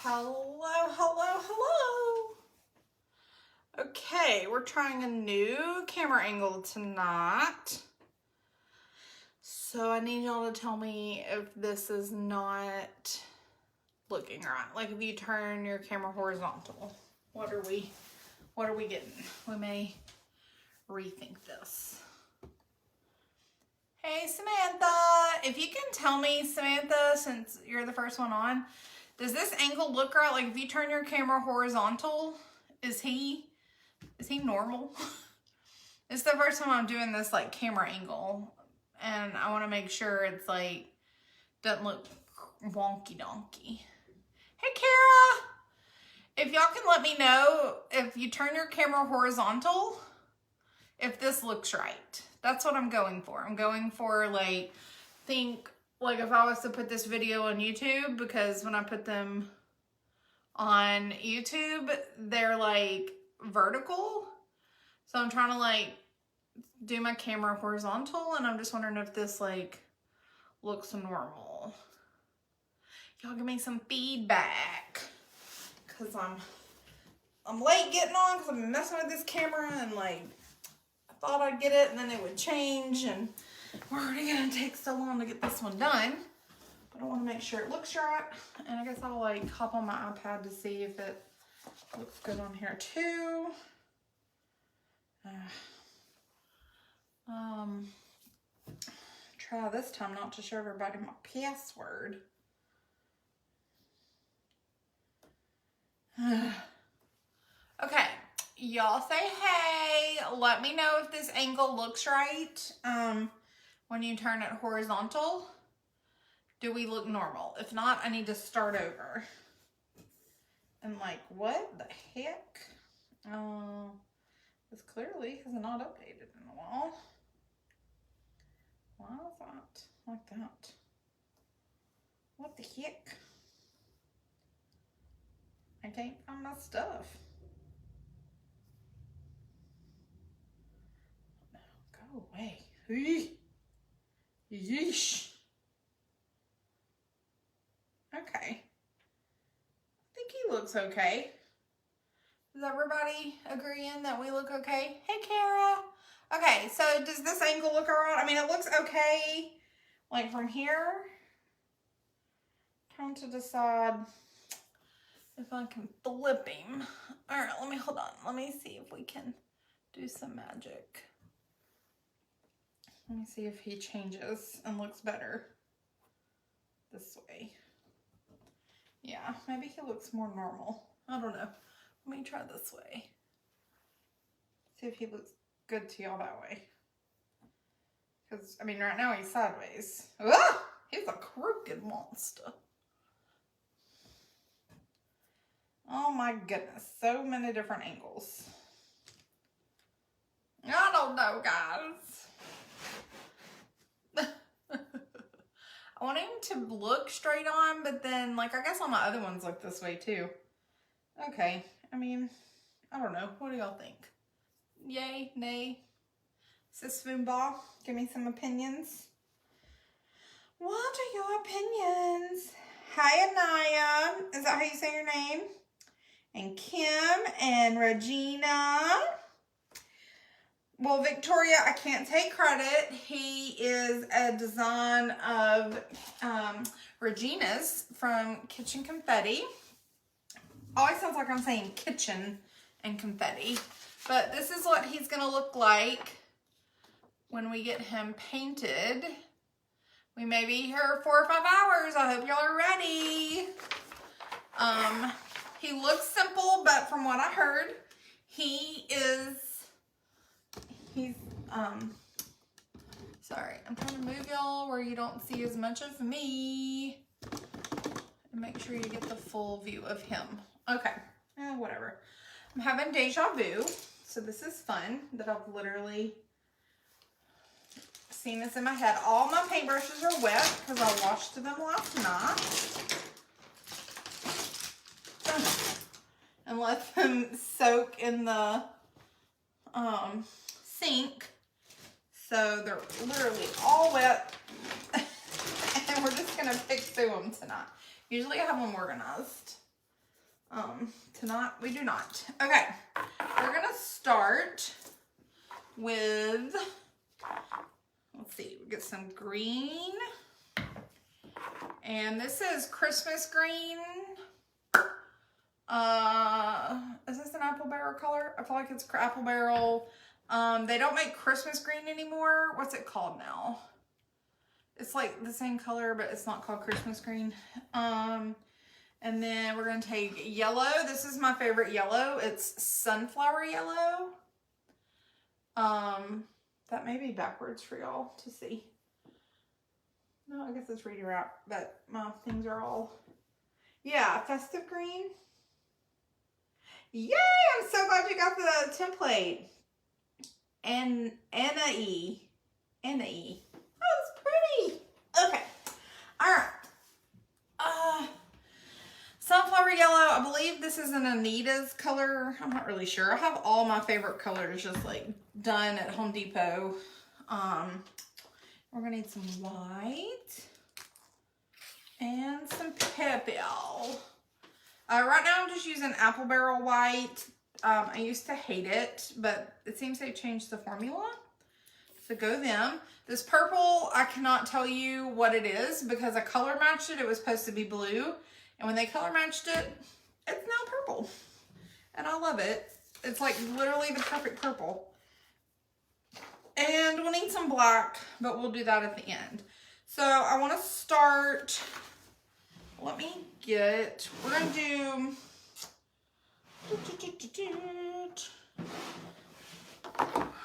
Hello, hello, hello. Okay, we're trying a new camera angle tonight. So I need y'all to tell me if this is not looking right. Like if you turn your camera horizontal, what are we getting? We may rethink this. Hey Samantha, if you can tell me, Samantha, since you're the first one on, does this angle look right? Like if you turn your camera horizontal, is he normal? It's the first time I'm doing this like camera angle, and I want to make sure it's like doesn't look wonky donkey. Hey Kara, if y'all can let me know if you turn your camera horizontal, if this looks right. That's what I'm going for. I'm going for like, think like if I was to put this video on YouTube, because when I put them on YouTube, they're like vertical. So I'm trying to like do my camera horizontal, and I'm just wondering if this like looks normal. Y'all give me some feedback, cause I'm late getting on because I'm messing with this camera, and like I thought I'd get it and then it would change, and we're already gonna take so long to get this one done. But I want to make sure it looks right, and I guess I'll like hop on my iPad to see if it looks good on here too. Try this time not to show everybody my password. Okay, y'all say hey. Let me know if this angle looks right. When you turn it horizontal, do we look normal? If not, I need to start over. And like, what the heck? This clearly has not updated in a while. Why is that like that? What the heck? I can't find my stuff. No, go away. Yeesh. Okay. I think he looks okay. Is everybody agreeing that we look okay? Hey, Kara. Okay, so does this angle look alright? I mean, it looks okay, like from here. Trying to decide if I can flip him. Alright, hold on. Let me see if we can do some magic. Let me see if he changes and looks better this way. Yeah, maybe he looks more normal. I don't know. Let me try this way. See if he looks good to y'all that way. Because, I mean, right now he's sideways. Ah! He's a crooked monster. Oh my goodness. So many different angles. I don't know, guys. I want him to look straight on, but then, like, I guess all my other ones look this way too. Okay. I mean, I don't know. What do y'all think? Yay? Nay? Sis Spoonball, give me some opinions. What are your opinions? Hi, Anaya. Is that how you say your name? And Kim and Regina. Well, Victoria, I can't take credit. He is a design of Regina's from Kitsch and Confetti. Always sounds like I'm saying kitchen and confetti. But this is what he's going to look like when we get him painted. We may be here 4 or 5 hours. I hope y'all are ready. He looks simple, but from what I heard, he's, sorry, I'm trying to move y'all where you don't see as much of me. And make sure you get the full view of him. Okay, whatever. I'm having deja vu, so this is fun that I've literally seen this in my head. All my paintbrushes are wet because I washed them last night. And let them soak in the sink. So they're literally all wet. And we're just going to pick through them tonight. Usually I have them organized. Tonight we do not. Okay, we're gonna start with, let's see, we get some green. And this is Christmas green. Is this an apple barrel color? I feel like it's apple barrel. They don't make Christmas green anymore. What's it called now? It's like the same color, but it's not called Christmas green. And then we're gonna take yellow. This is my favorite yellow. It's sunflower yellow. That may be backwards for y'all to see. No, I guess it's reading wrap, but my things are all, yeah, festive green. Yay! I'm so glad you got the template. And a E. And a E. Oh, it's pretty. Okay. All right. Sunflower yellow. I believe this is an Anita's color. I'm not really sure. I have all my favorite colors just like done at Home Depot. We're gonna need some white and some purple. Right now I'm just using apple barrel white. I used to hate it, but it seems they changed the formula. So go them. This purple, I cannot tell you what it is because I color matched it. It was supposed to be blue. And when they color matched it, it's now purple. And I love it. It's like literally the perfect purple. And we'll need some black, but we'll do that at the end. So I want to start, we're going to do,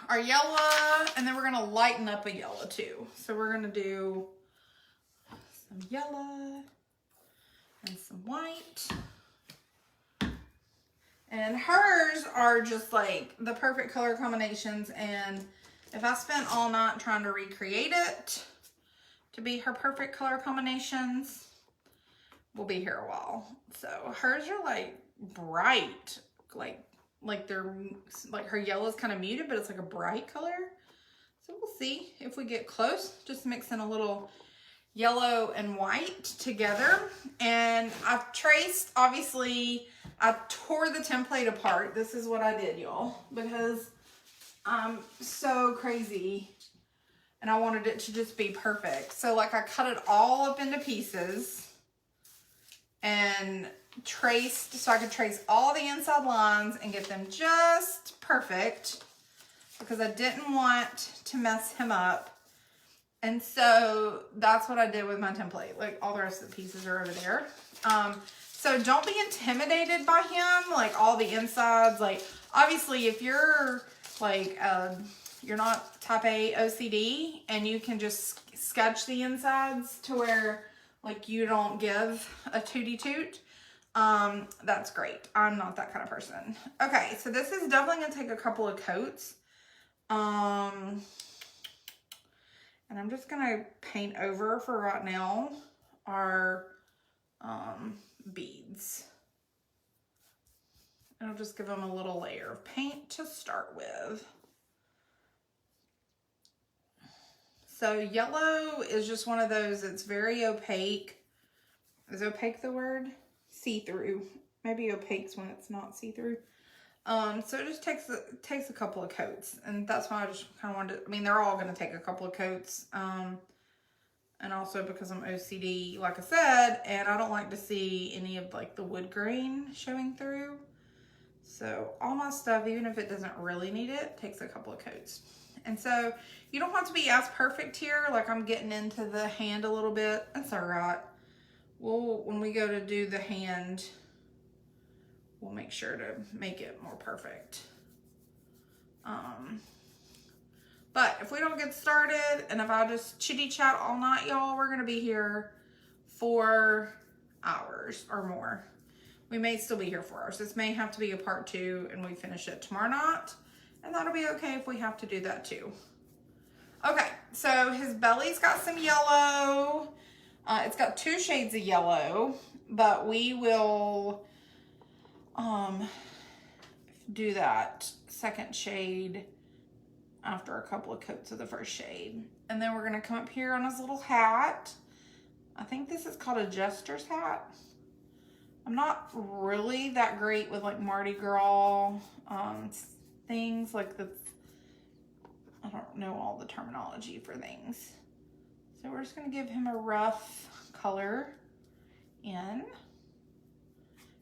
our yellow, and then we're going to lighten up a yellow too. So we're going to do some yellow and some white. And hers are just like the perfect color combinations, and if I spent all night trying to recreate it to be her perfect color combinations, we'll be here a while. So hers are like bright, like they're like her yellow is kind of muted, but it's like a bright color. So we'll see if we get close. Just mixing a little yellow and white together. And I've traced, obviously, I tore the template apart. This is what I did, y'all, because I'm so crazy and I wanted it to just be perfect. So like I cut it all up into pieces and traced so I could trace all the inside lines and get them just perfect because I didn't want to mess him up. And so that's what I did with my template. Like all the rest of the pieces are over there. So don't be intimidated by him, like all the insides. Like obviously if you're like, you're not type A OCD and you can just sketch the insides to where like you don't give a tootie toot, that's great. I'm not that kind of person. Okay, so this is definitely gonna take a couple of coats. And I'm just gonna paint over for right now our beads. And I'll just give them a little layer of paint to start with. So yellow is just one of those, it's very opaque. Is opaque the word? See-through. Maybe opaque's when it's not see-through. So it just takes a couple of coats, and that's why I just kind of wanted to, I mean, they're all going to take a couple of coats, and also because I'm OCD, like I said, and I don't like to see any of like the wood grain showing through. So all my stuff, even if it doesn't really need it, takes a couple of coats. And so you don't have to be as perfect here, like I'm getting into the hand a little bit. That's all right. When we go to do the hand, we'll make sure to make it more perfect. But if we don't get started and if I just chitty chat all night, y'all, we're gonna be here 4 hours or more. We may still be here 4 hours. This may have to be a part 2 and we finish it tomorrow night. And that'll be okay if we have to do that too. Okay, so his belly's got some yellow. It's got 2 shades of yellow, but we will do that second shade after a couple of coats of the first shade. And then we're gonna come up here on his little hat. I think this is called a Jester's hat. I'm not really that great with like Mardi Gras things like the, I don't know all the terminology for things. So we're just gonna give him a rough color in.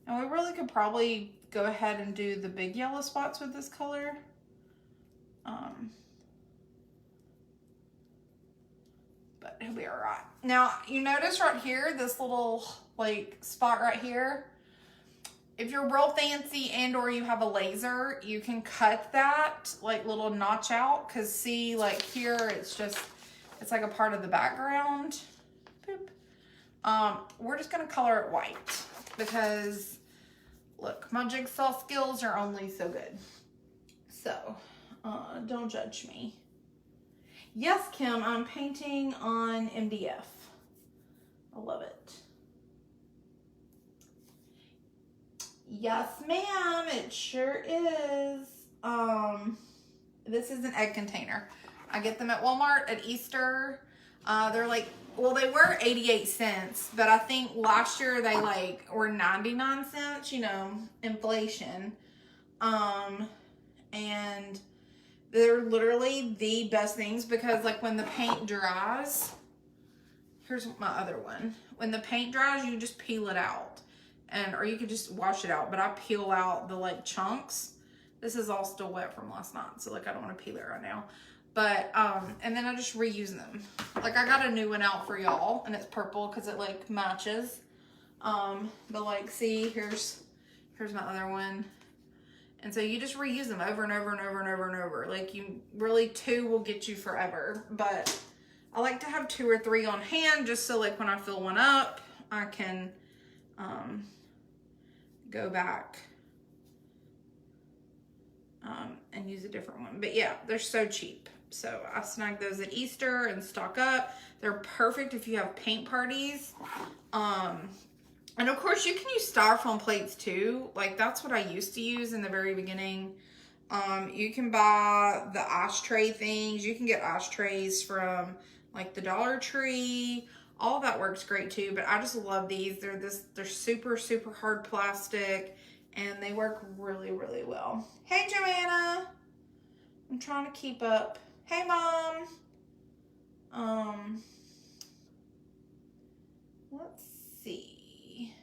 And we really could probably go ahead and do the big yellow spots with this color. But he'll be all right. Now, you notice right here, this little like spot right here, if you're real fancy and or you have a laser, you can cut that like little notch out, because see, like here, it's like a part of the background. Boop. We're just gonna color it white because look, my jigsaw skills are only so good. So, don't judge me. Yes, Kim, I'm painting on MDF. I love it. Yes, ma'am, it sure is. This is an egg container. I get them at Walmart at Easter. They're like, well, they were 88 cents, but I think last year they like were 99 cents, you know, inflation. And they're literally the best things because like when the paint dries, here's my other one. When the paint dries, you just peel it out. Or you could just wash it out, but I peel out the like chunks. This is all still wet from last night, so like I don't want to peel it right now. But, and then I just reuse them. Like I got a new one out for y'all, and it's purple because it like matches. But like, see, here's my other one. And so you just reuse them over and over and over and over and over. Like you really, 2 will get you forever. But I like to have 2 or 3 on hand just so like when I fill one up, I can go back and use a different one. But yeah, they're so cheap. So I snagged those at Easter and stock up. They're perfect if you have paint parties. And of course you can use styrofoam plates too. Like that's what I used to use in the very beginning. You can buy the ashtray things. You can get ashtrays from like the Dollar Tree. All that works great too, but I just love these. They're super, super hard plastic and they work really, really well. Hey, Joanna. I'm trying to keep up. Hey, Mom. Let's see.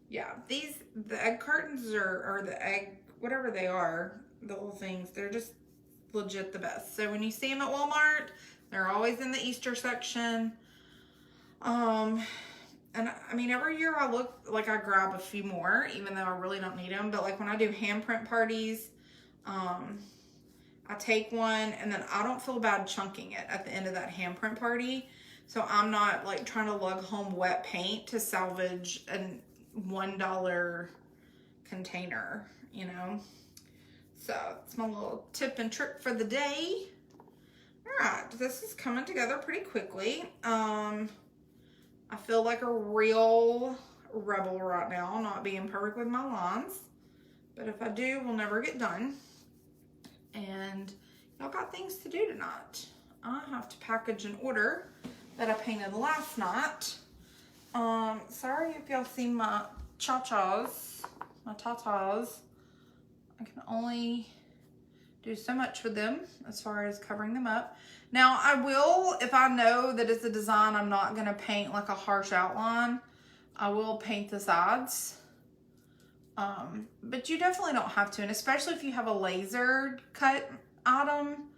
Yeah, the egg cartons or the egg, whatever they are, the little things, they're just legit the best. So when you see them at Walmart, they're always in the Easter section. And I mean, every year I look like I grab a few more, even though I really don't need them. But like when I do handprint parties, I take one and then I don't feel bad chunking it at the end of that handprint party. So I'm not like trying to lug home wet paint to salvage a $1 container, you know? So it's my little tip and trick for the day. All right, this is coming together pretty quickly. I feel like a real rebel right now, not being perfect with my lines. But if I do, we'll never get done. And y'all got things to do tonight. I have to package an order that I painted last night. Sorry if y'all see my cha-chas, my tatas. I can only do so much with them as far as covering them up. Now I will, if I know that it's a design I'm not gonna paint like a harsh outline, I will paint the sides. But you definitely don't have to, and especially if you have a laser cut item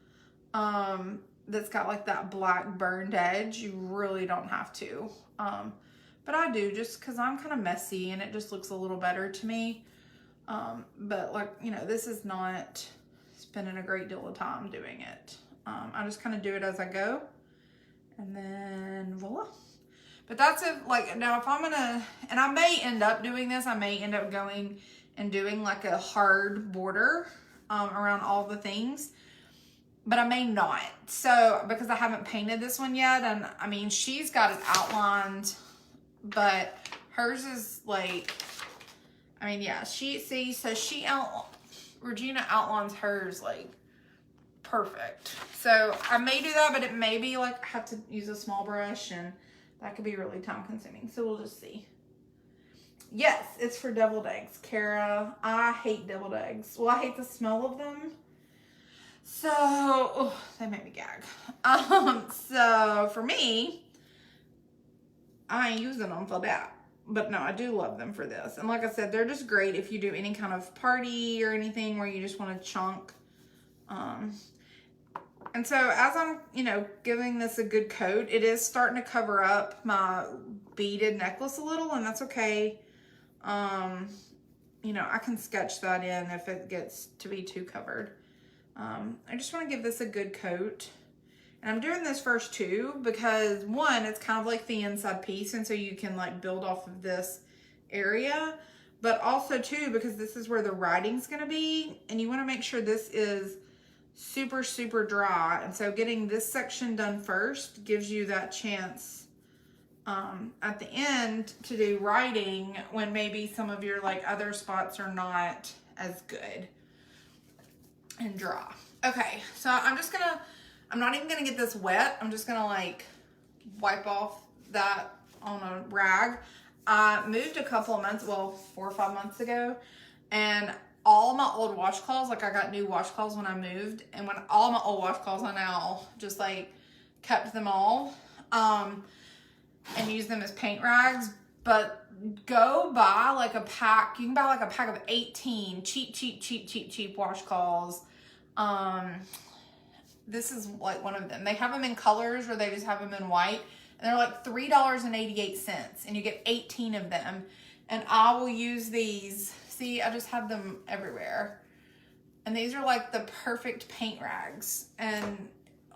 that's got like that black burned edge, you really don't have to. But I do, just because I'm kind of messy and it just looks a little better to me. But like, you know, this is not spending a great deal of time doing it. I just kind of do it as I go, and then voila. But that's it. Like now, if I'm gonna, and I may end up doing this, I may end up going and doing like a hard border around all the things, but I may not. So because I haven't painted this one yet, and I mean she's got it outlined, but hers is like, I mean yeah, Regina outlines hers like perfect. So I may do that, but it may be like I have to use a small brush, and that could be really time consuming. So we'll just see. Yes, it's for deviled eggs, Kara. I hate deviled eggs. Well, I hate the smell of them. So, oh, they make me gag. So for me, I ain't using them for that. But no, I do love them for this. And like I said, they're just great if you do any kind of party or anything where you just want to chunk. And so as I'm, you know, giving this a good coat, it is starting to cover up my beaded necklace a little, and that's okay. You know, I can sketch that in if it gets to be too covered. I just want to give this a good coat. And I'm doing this first too because one, it's kind of like the inside piece, and so you can like build off of this area. But also too, because this is where the writing's going to be, and you want to make sure this is super, super dry. And so getting this section done first gives you that chance at the end to do writing when maybe some of your like other spots are not as good and dry. Okay, so I'm not even gonna get this wet. I'm just gonna like wipe off that on a rag. I moved a couple of months, well, 4 or 5 months ago, and all my old washcloths, like I got new washcloths when I moved, and when all my old washcloths, I now just like kept them all and use them as paint rags. But go buy like a pack. You can buy like a pack of 18 cheap washcloths. This is like one of them. They have them in colors or they just have them in white. And they're like $3.88 and you get 18 of them. And I will use these. See, I just have them everywhere. And these are like the perfect paint rags. And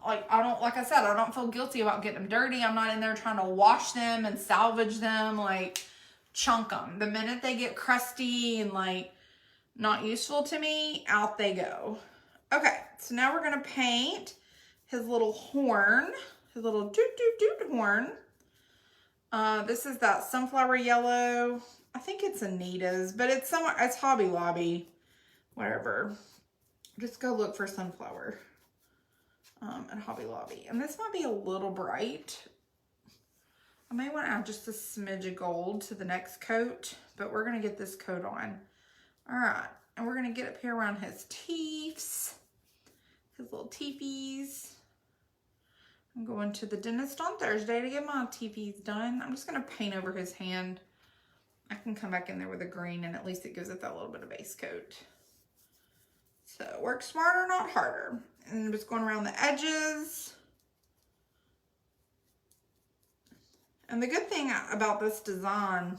like I said, I don't feel guilty about getting them dirty. I'm not in there trying to wash them and salvage them, like chunk them. The minute they get crusty and like not useful to me, out they go. Okay, so now we're gonna paint his little horn, his little doot doot doot horn. This is that sunflower yellow. I think it's Anita's, but it's somewhere, it's Hobby Lobby, whatever. Just go look for sunflower at Hobby Lobby. And this might be a little bright. I may want to add just a smidge of gold to the next coat, but we're going to get this coat on. All right, and we're going to get up here around his teeths, his little teepees. I'm going to the dentist on Thursday to get my teepees done. I'm just going to paint over his hand. I can come back in there with a green, and at least it gives it that little bit of base coat. So work smarter, not harder. And I'm just going around the edges. And the good thing about this design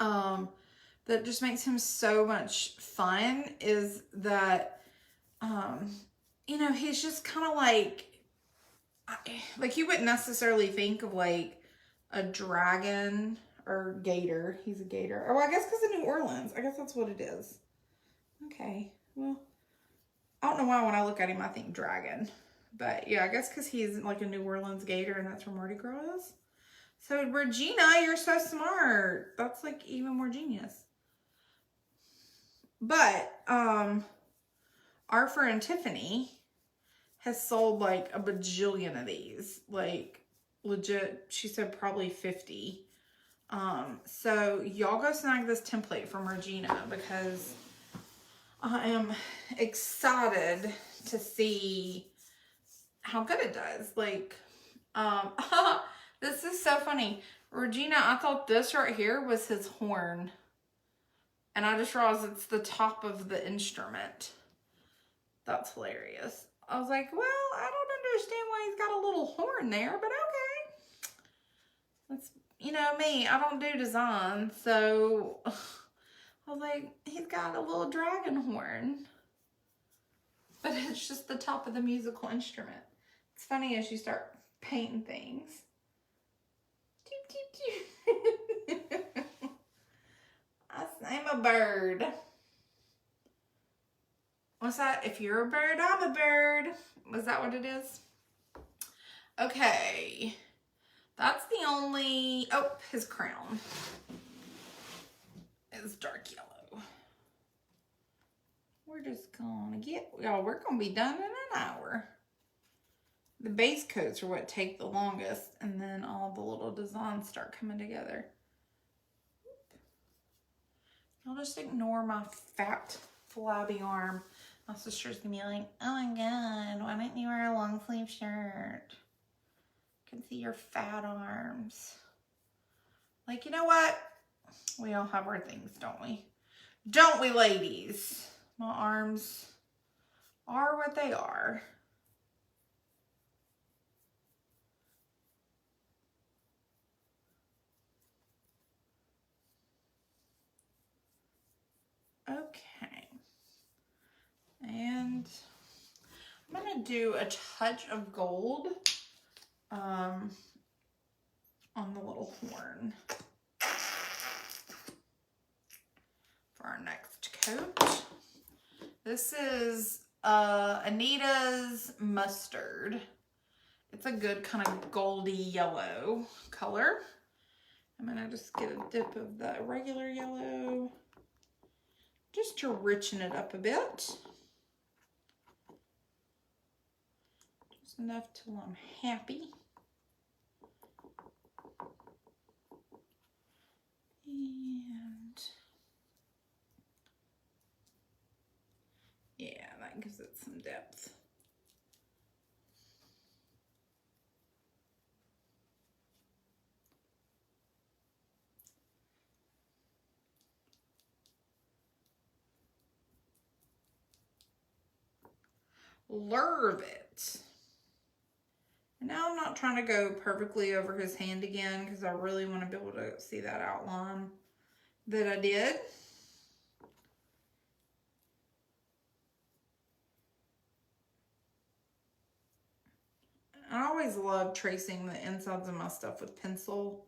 that just makes him so much fun is that, you know, he's just kind of like you wouldn't necessarily think of like a dragon or gator. He's a gator. Oh, I guess because of New Orleans. I guess that's what it is. Okay, well, I don't know why when I look at him I think dragon. But yeah, I guess because he's like a New Orleans gator and that's where Mardi Gras is. So Regina, you're so smart. That's like even more genius. But our friend Tiffany has sold like a bajillion of these. Like legit, she said probably 50. So y'all go snag this template from Regina because I am excited to see how good it does. Like, this is so funny. Regina, I thought this right here was his horn. And I just realized it's the top of the instrument. That's hilarious. I was like, well, I don't understand why he's got a little horn there, but okay. That's, you know, me. I don't do design, so I was like, he's got a little dragon horn. But it's just the top of the musical instrument. It's funny as you start painting things. I'm a bird. What's that? If you're a bird, I'm a bird. Was that what it is? Okay. That's the only... Oh, his crown is dark yellow. We're just gonna get... Y'all, we're gonna be done in an hour. The base coats are what take the longest, and then all the little designs start coming together. Y'all just ignore my fat, flabby arm. My sister's gonna be like, oh my God, why didn't you wear a long sleeve shirt? I can see your fat arms. Like, you know what? We all have our things, don't we? Don't we, ladies? My arms are what they are. Okay. And I'm going to do a touch of gold on the little horn for our next coat. This is Anita's Mustard. It's a good kind of goldy yellow color. I'm going to just get a dip of the regular yellow just to richen it up a bit. Just enough till I'm happy. And yeah, that gives it some depth. Lurve it. And now I'm not trying to go perfectly over his hand again because I really want to be able to see that outline that I did. I always love tracing the insides of my stuff with pencil.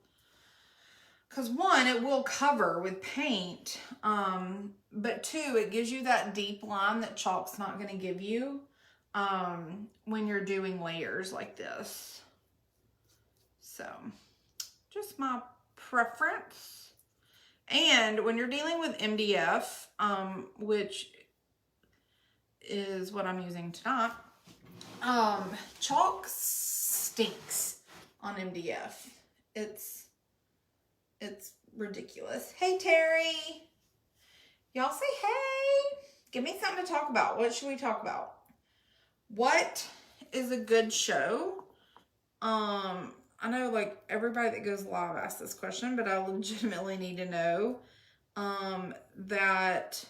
Because one, it will cover with paint. But two, it gives you that deep line that chalk's not going to give you when you're doing layers like this. So, just my preference. And when you're dealing with MDF, which is what I'm using tonight, chalk stinks on MDF. It's ridiculous. Hey, Terry. Y'all say hey. Give me something to talk about. What should we talk about? What is a good show? I know like everybody that goes live asks this question, but I legitimately need to know that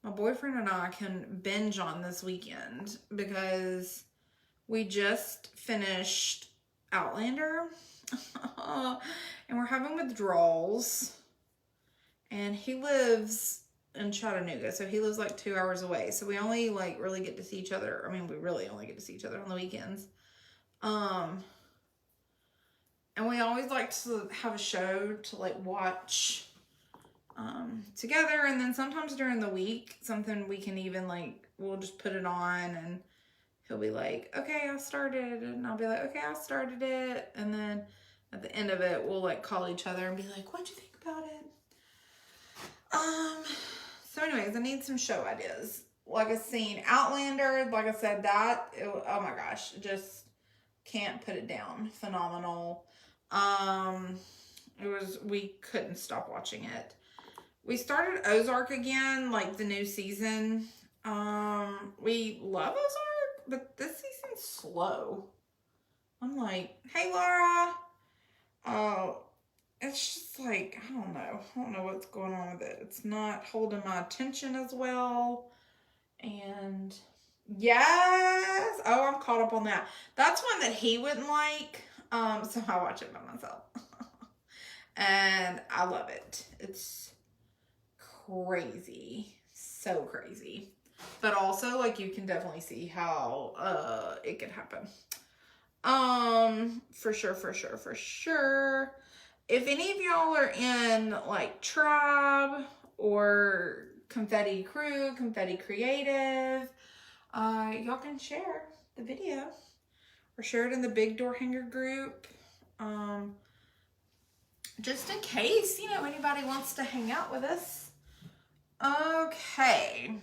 my boyfriend and I can binge on this weekend because we just finished Outlander and we're having withdrawals, and he lives in Chattanooga, so he lives like 2 hours away, so we only like really get to see each other. I mean, we really only get to see each other on the weekends. And we always like to have a show to like watch together, and then sometimes during the week, something we can even like, we'll just put it on and he'll be like, okay, I started, and I'll be like, okay, I started it, and then at the end of it, we'll like call each other and be like, what'd you think about it? So anyways, I need some show ideas. Like I seen Outlander, like I said, oh my gosh, just can't put it down. Phenomenal. We couldn't stop watching it. We started Ozark again, like the new season. We love Ozark, but this season's slow. I'm like, hey Laura. It's just like, I don't know what's going on with it. It's not holding my attention as well. And yes, oh, I'm caught up on that. That's one that he wouldn't like. So I watch it by myself. And I love it. It's crazy. So crazy. But also, like, you can definitely see how it could happen. For sure. If any of y'all are in like Tribe or Confetti Crew, Confetti Creative, y'all can share the video or share it in the Big Door Hanger group. Just in case, you know, anybody wants to hang out with us. Okay.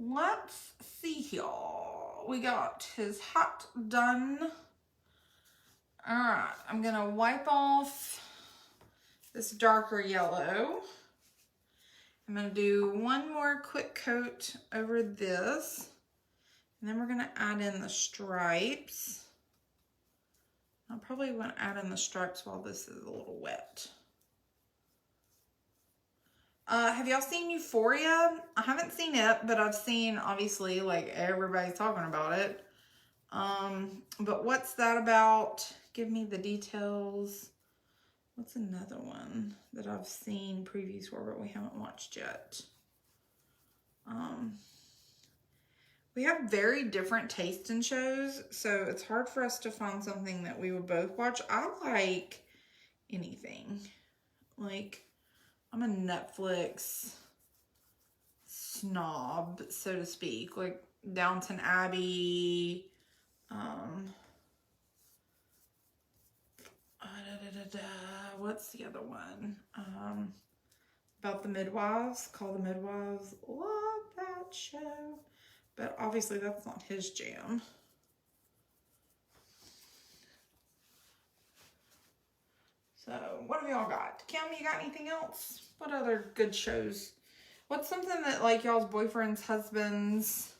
Let's see y'all. We got his hat done. All right, I'm gonna wipe off this darker yellow. I'm going to do one more quick coat over this. And then we're going to add in the stripes. I probably want to add in the stripes while this is a little wet. Have y'all seen Euphoria? I haven't seen it, but I've seen, obviously, like, everybody's talking about it. But what's that about? Give me the details. What's another one that I've seen previews for, but we haven't watched yet? We have very different tastes in shows, so it's hard for us to find something that we would both watch. I like anything. Like, I'm a Netflix snob, so to speak. Like Downton Abbey, what's the other one? About the midwives, called The Midwives. Love that show. But obviously that's not his jam. So, what have y'all got? Kim, you got anything else? What other good shows? What's something that, like, y'all's boyfriends, husbands,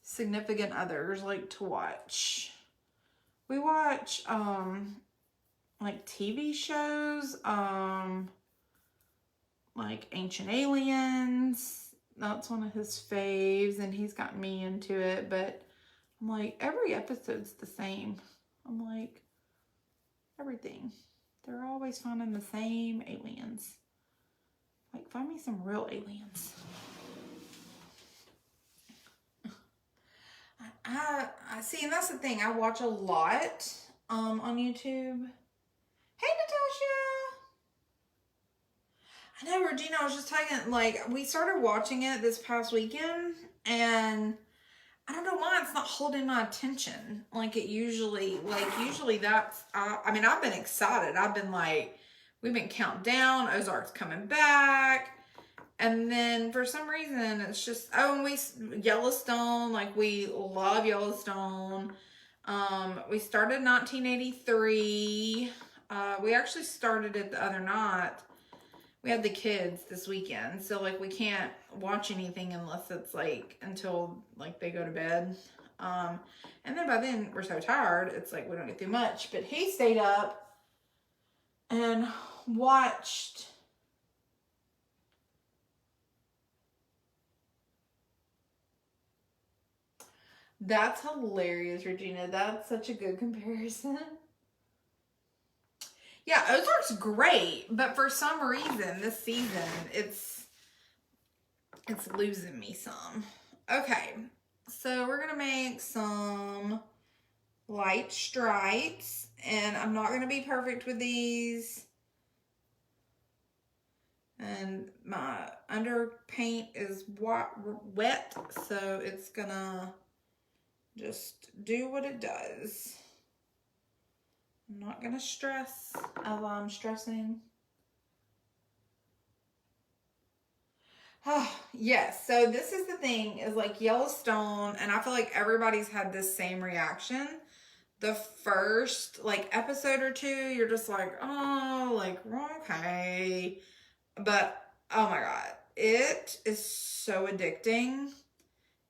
significant others like to watch? We watch, like, TV shows, like Ancient Aliens. That's one of his faves, and he's gotten me into it, but I'm like, every episode's the same. I'm like, everything. They're always finding the same aliens. Like, find me some real aliens. I see, and that's the thing. I watch a lot on YouTube. Hey, Natasha. I know, Regina, I was just talking, like, we started watching it this past weekend, and I don't know why it's not holding my attention like it usually, usually that's, I mean, I've been excited. I've been like, we've been counting down, Ozark's coming back, and then for some reason, it's just, oh, and Yellowstone, like, we love Yellowstone. We started 1983. We actually started it the other night. We had the kids this weekend, so, like, we can't watch anything unless it's, like, until, like, they go to bed. And then by then, we're so tired, it's like we don't get through much. But he stayed up and watched That's hilarious, Regina. That's such a good comparison. Yeah, Ozark's great, but for some reason this season it's losing me some. Okay, so we're gonna make some light stripes, and I'm not gonna be perfect with these. And my underpaint is wet, so it's gonna just do what it does. I'm not gonna stress as I'm stressing. Oh, yes, so this is the thing, is like Yellowstone, and I feel like everybody's had this same reaction. The first, like, episode or two, you're just like, oh, like, okay. But, oh my God, it is so addicting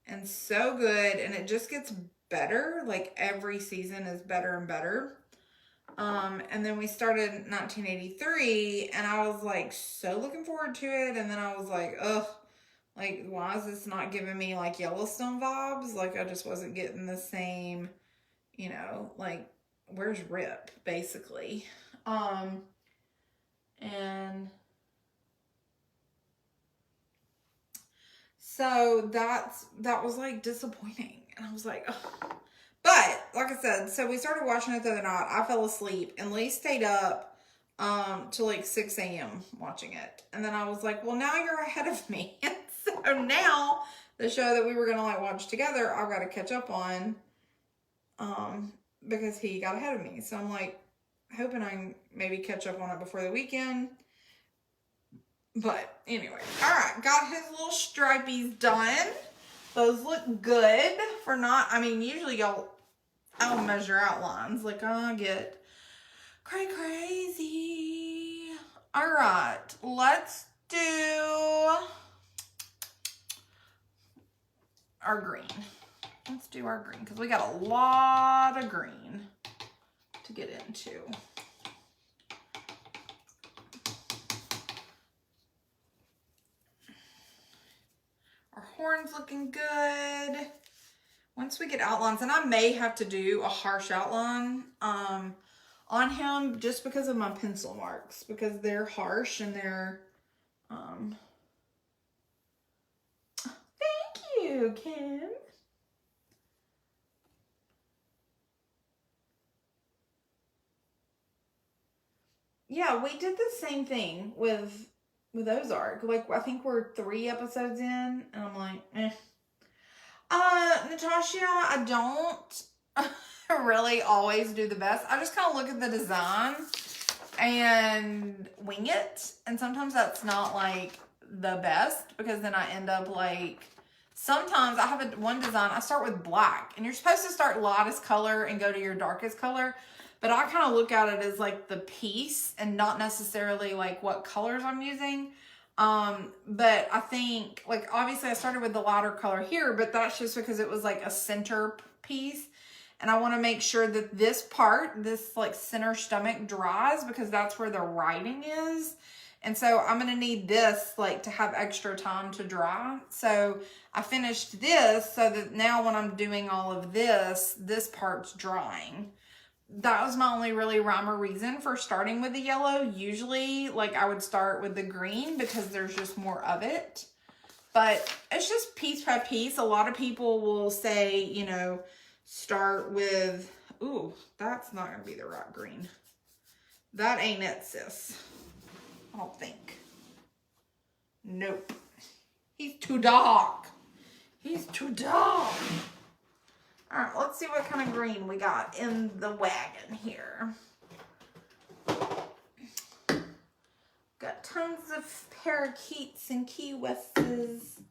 and so good, and it just gets better. Like, every season is better and better. And then we started 1983, and I was like so looking forward to it, and then I was like, ugh, like, why is this not giving me like Yellowstone vibes? Like, I just wasn't getting the same, you know, like, where's Rip, basically. And so that was like disappointing, and I was like, ugh. But, like I said, so we started watching it the other night. I fell asleep, and Lee stayed up till like 6 a.m. watching it. And then I was like, well, now you're ahead of me. And so now, the show that we were going to like watch together, I've got to catch up on because he got ahead of me. So I'm like, hoping I can maybe catch up on it before the weekend. But anyway, all right, got his little stripies done. Those look good for not, I mean, usually I'll measure outlines. Like, I get crazy. All right, let's do our green. Let's do our green because we got a lot of green to get into. Our horn's looking good. Once we get outlines, and I may have to do a harsh outline on him just because of my pencil marks, because they're harsh and they're thank you, Kim. Yeah, we did the same thing with Ozark. Like, I think we're 3 episodes in, and I'm like, eh. Natasha, I don't really always do the best. I just kind of look at the design and wing it. And sometimes that's not like the best because then I end up like, sometimes I have one design, I start with black and you're supposed to start lightest color and go to your darkest color. But I kind of look at it as like the piece and not necessarily like what colors I'm using. But I think like, obviously I started with the lighter color here, but that's just because it was like a center piece. And I want to make sure that this part, this like center stomach dries because that's where the writing is. And so I'm going to need this like to have extra time to dry. So I finished this so that now when I'm doing all of this, this part's drying. That was my only really rhyme or reason for starting with the yellow. Usually, like, I would start with the green because there's just more of it. But it's just piece by piece. A lot of people will say, you know, start with, ooh, that's not going to be the right green. That ain't it, sis. I don't think. Nope. He's too dark. He's too dark. All right, let's see what kind of green we got in the wagon here. Got tons of parakeets and Key Wests.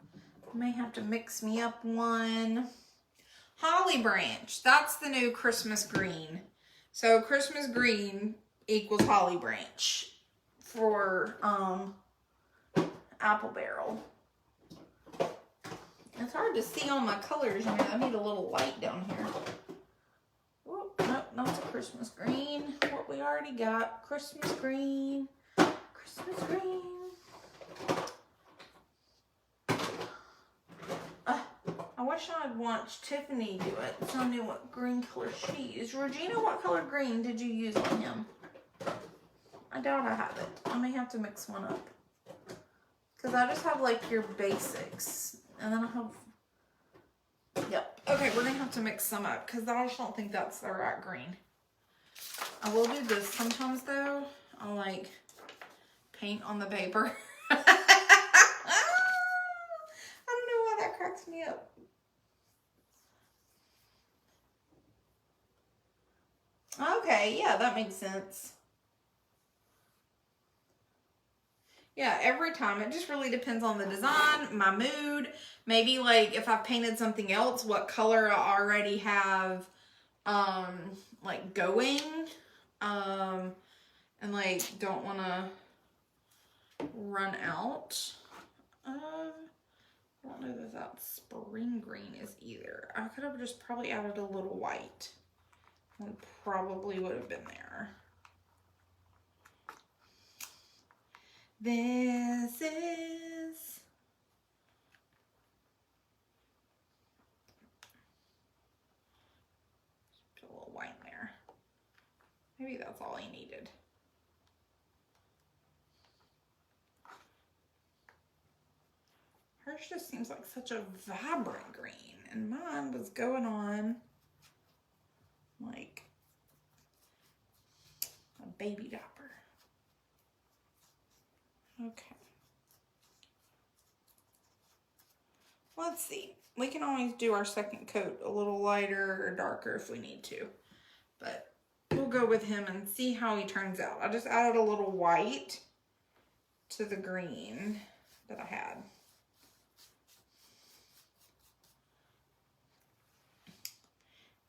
May have to mix me up one. Holly branch, that's the new Christmas green. So Christmas green equals holly branch for apple barrel. It's hard to see all my colors. I mean, I need a little light down here. Oh, nope, not the Christmas green. What we already got. Christmas green. Christmas green. I wish I'd watched Tiffany do it so I knew what green color she used. Regina, what color green did you use on him? I doubt I have it. I may have to mix one up. Because I just have like your basics. And then I have, yep. Okay, we're going to have to mix some up because I just don't think that's the right green. I will do this sometimes though. I'll like paint on the paper. I don't know why that cracks me up. Okay, yeah, that makes sense. Yeah, every time. It just really depends on the design, my mood. Maybe like if I've painted something else, what color I already have like going. And like don't want to run out. I don't know that spring green is either. I could have just probably added a little white. And probably would have been there. This is put a little white in there. Maybe that's all I needed. Hers just seems like such a vibrant green, and mine was going on like a baby diaper. Okay. Let's see. We can always do our second coat a little lighter or darker if we need to. But we'll go with him and see how he turns out. I just added a little white to the green that I had.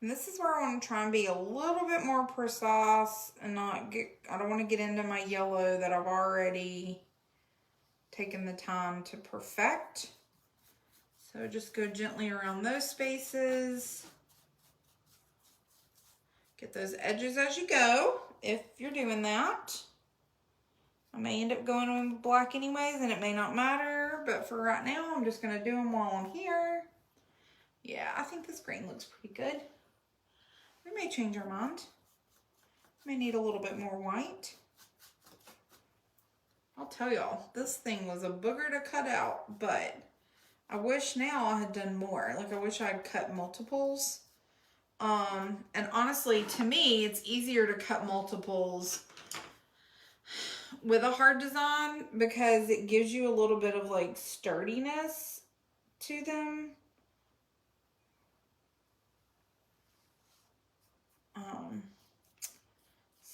And this is where I want to try and be a little bit more precise and not get, I don't want to get into my yellow that I've already taken the time to perfect. So just go gently around those spaces. Get those edges as you go, if you're doing that. I may end up going in with black anyways, and it may not matter, but for right now, I'm just gonna do them while I'm here. Yeah, I think this green looks pretty good. We may change our mind. May need a little bit more white. I'll tell y'all, this thing was a booger to cut out, but I wish now I had done more. Like, I wish I had cut multiples. And honestly, to me, it's easier to cut multiples with a hard design because it gives you a little bit of like sturdiness to them.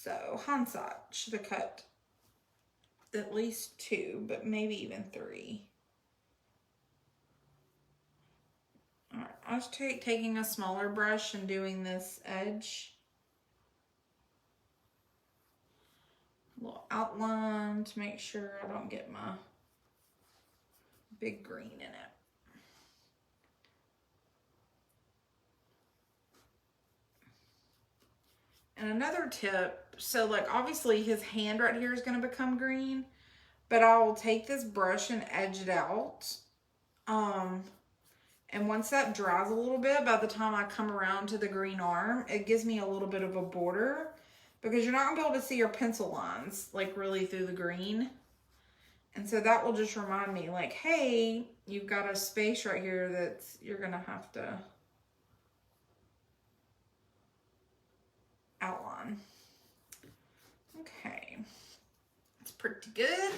So hindsight, should have cut at least 2, but maybe even 3. All right, I was taking a smaller brush and doing this edge. A little outline to make sure I don't get my big green in it. And another tip, so like obviously his hand right here is going to become green, but I will take this brush and edge it out. And once that dries a little bit, by the time I come around to the green arm, it gives me a little bit of a border because you're not going to be able to see your pencil lines like really through the green. And so that will just remind me like, hey, you've got a space right here that's, you're going to have to outline. Okay, it's pretty good.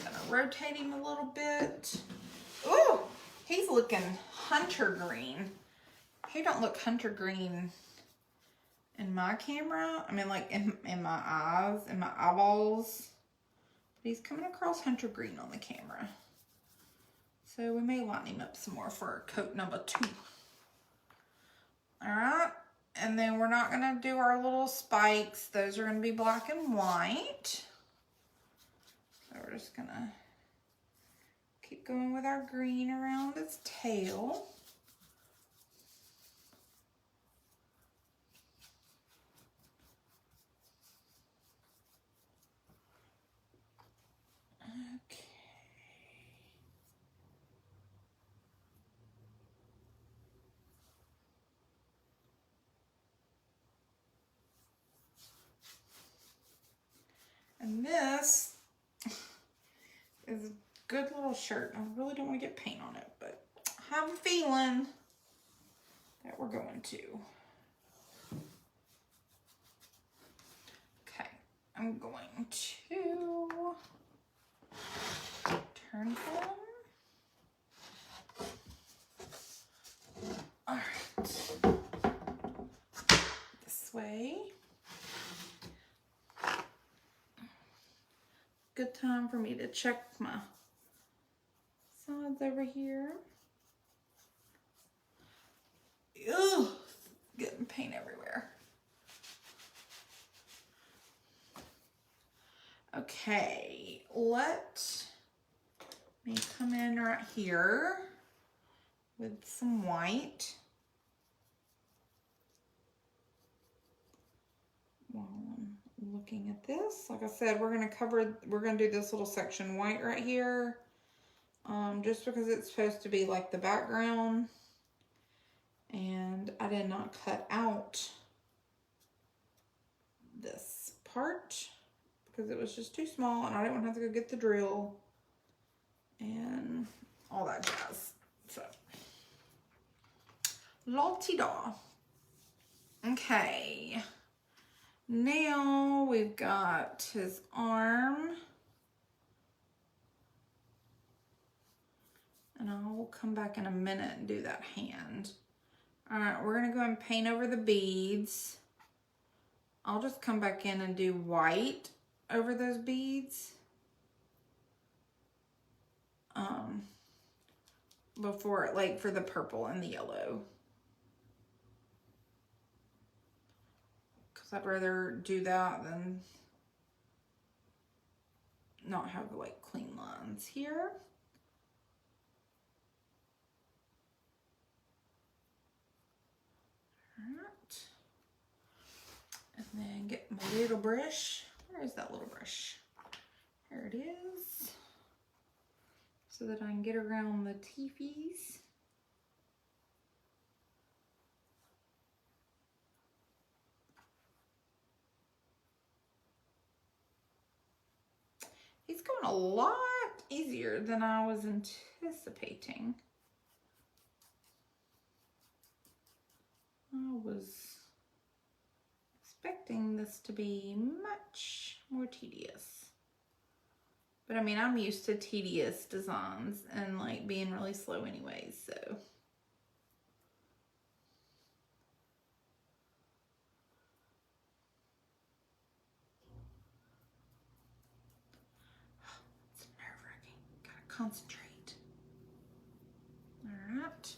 Gonna rotate him a little bit. Ooh, he's looking hunter green. He don't look hunter green in my camera. I mean, like in my eyes, in my eyeballs. But he's coming across hunter green on the camera. So we may line him up some more for coat number 2. All right. And then we're not going to do our little spikes. Those are going to be black and white. So we're just going to keep going with our green around its tail. Okay. And this is a good little shirt. I really don't want to get paint on it, but I have a feeling that we're going to. Okay, I'm going to turn them. All right, this way. Good time for me to check my sides over here. Ugh, getting paint everywhere. Okay, let me come in right here with some white. While I'm looking at this, like I said, we're gonna do this little section white right here, just because it's supposed to be like the background, and I did not cut out this part because it was just too small, and I didn't want to have to go get the drill and all that jazz. So, la-ti-da. Okay. Now we've got his arm, and I'll come back in a minute and do that hand. All right, we're gonna go and paint over the beads. I'll just come back in and do white over those beads before, like for the purple and the yellow. Because I'd rather do that than not have like clean lines here. Alright. And then get my little brush. Where is that little brush? There it is. So that I can get around the teepees. He's going a lot easier than I was anticipating. I was expecting this to be much more tedious. But I mean, I'm used to tedious designs and like being really slow anyways, so. It's nerve-wracking. Gotta concentrate. All right.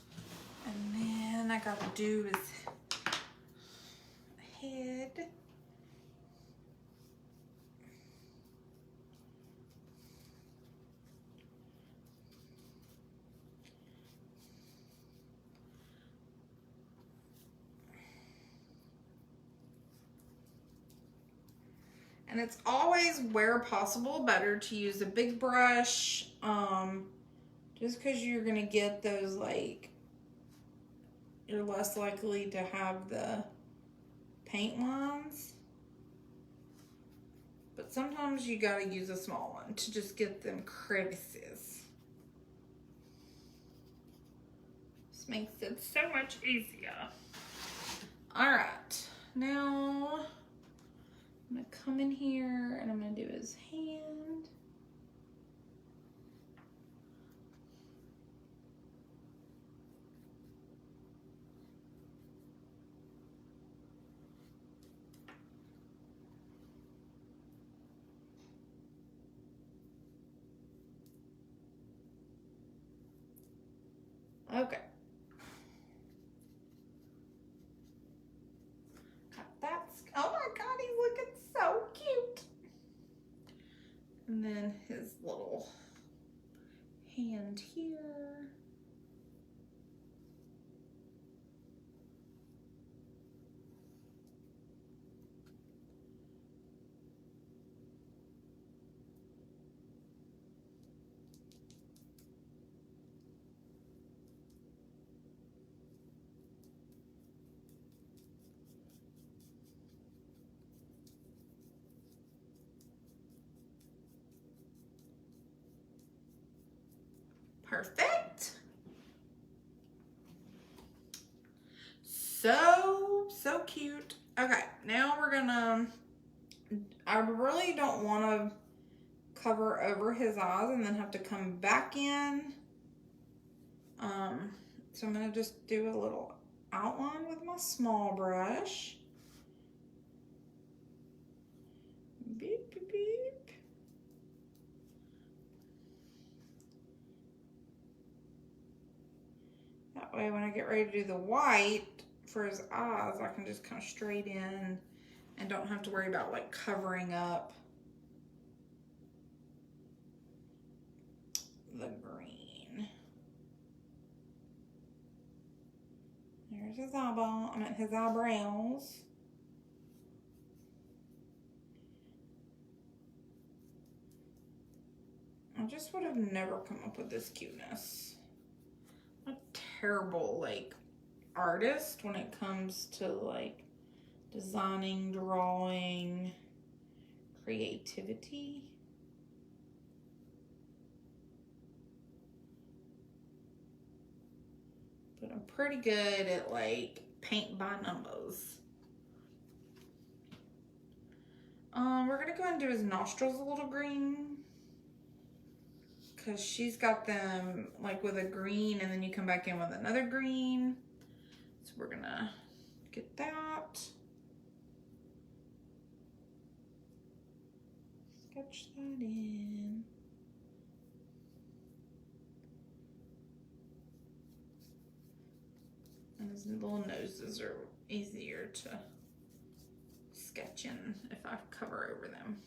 And then I gotta do his head. And it's always, where possible, better to use a big brush, just because you're gonna get those, like, you're less likely to have the paint lines. But sometimes you gotta use a small one to just get them crevices. This makes it so much easier. All right, now I'm gonna come in here and I'm gonna do his hand. Okay. That's, oh my God, he's looking so cute. And then his little hand here. Perfect. So cute. Okay, now we're gonna, I really don't want to cover over his eyes and then have to come back in. So I'm gonna just do a little outline with my small brush. Beep, beep, beep. That way when I get ready to do the white for his eyes, I can just come straight in and don't have to worry about like covering up the green. There's his eyeball, his eyebrows. I just would have never come up with this cuteness. I'm a terrible like artist when it comes to like designing, drawing, creativity. But I'm pretty good at like paint by numbers. We're gonna go ahead and do his nostrils a little green, because she's got them like with a green and then you come back in with another green. So we're gonna get that. Sketch that in. And his little noses are easier to sketching if I cover over them.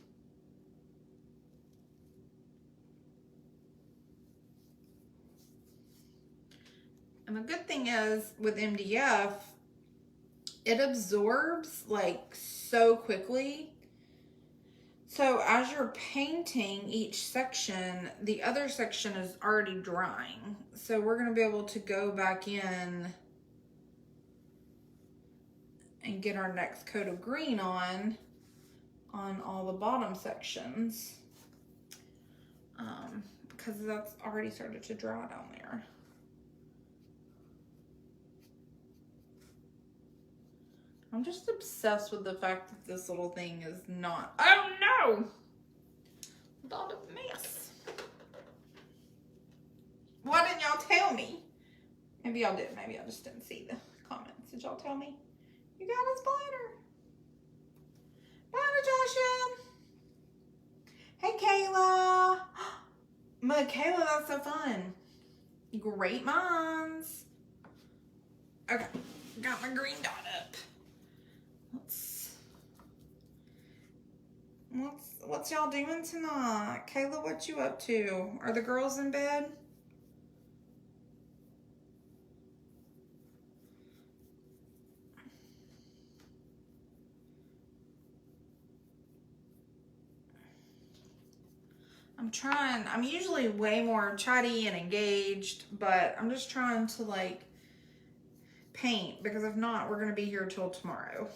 And the good thing is with MDF, it absorbs like so quickly. So as you're painting each section, the other section is already drying. So we're going to be able to go back in and get our next coat of green on all the bottom sections. Because that's already started to dry down there. I'm just obsessed with the fact that this little thing is not, oh no! Not a mess. Why didn't y'all tell me? Maybe y'all did, maybe I just didn't see the comments. Did y'all tell me? You got a splatter. Bye, Natasha. Hey, Kayla. Michaela, that's so fun. Great minds. Okay, got my green dot up. What's y'all doing tonight? Kayla, what you up to? Are the girls in bed? I'm usually way more chatty and engaged, but I'm just trying to like paint, because if not, we're gonna be here till tomorrow.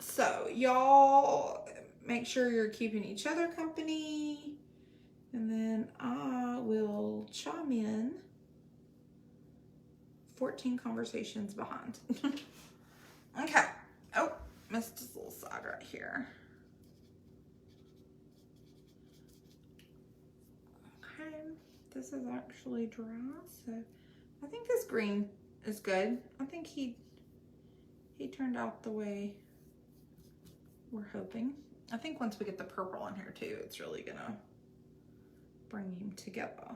So y'all make sure you're keeping each other company, and then I will chime in 14 conversations behind. Okay. Oh, missed this little side right here. Okay, this is actually dry, so I think this green is good. I think he turned out the way we're hoping. I think once we get the purple in here too, it's really gonna bring him together.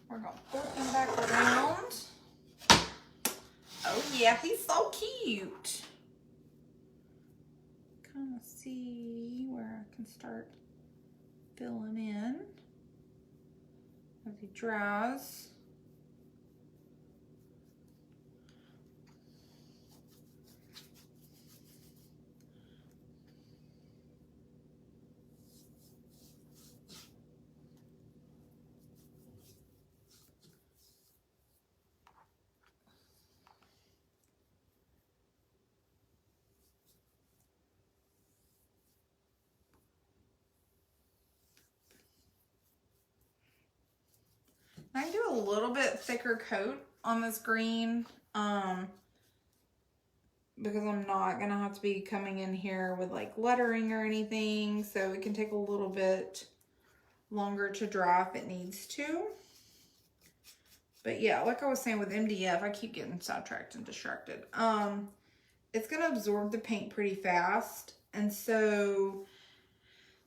We're gonna flip him back around. Oh yeah, he's so cute. Kind of see where I can start filling in as he dries. I can do a little bit thicker coat on this green, because I'm not gonna have to be coming in here with like lettering or anything, so it can take a little bit longer to dry if it needs to. But yeah, like I was saying with MDF, I keep getting sidetracked and distracted. It's gonna absorb the paint pretty fast, and so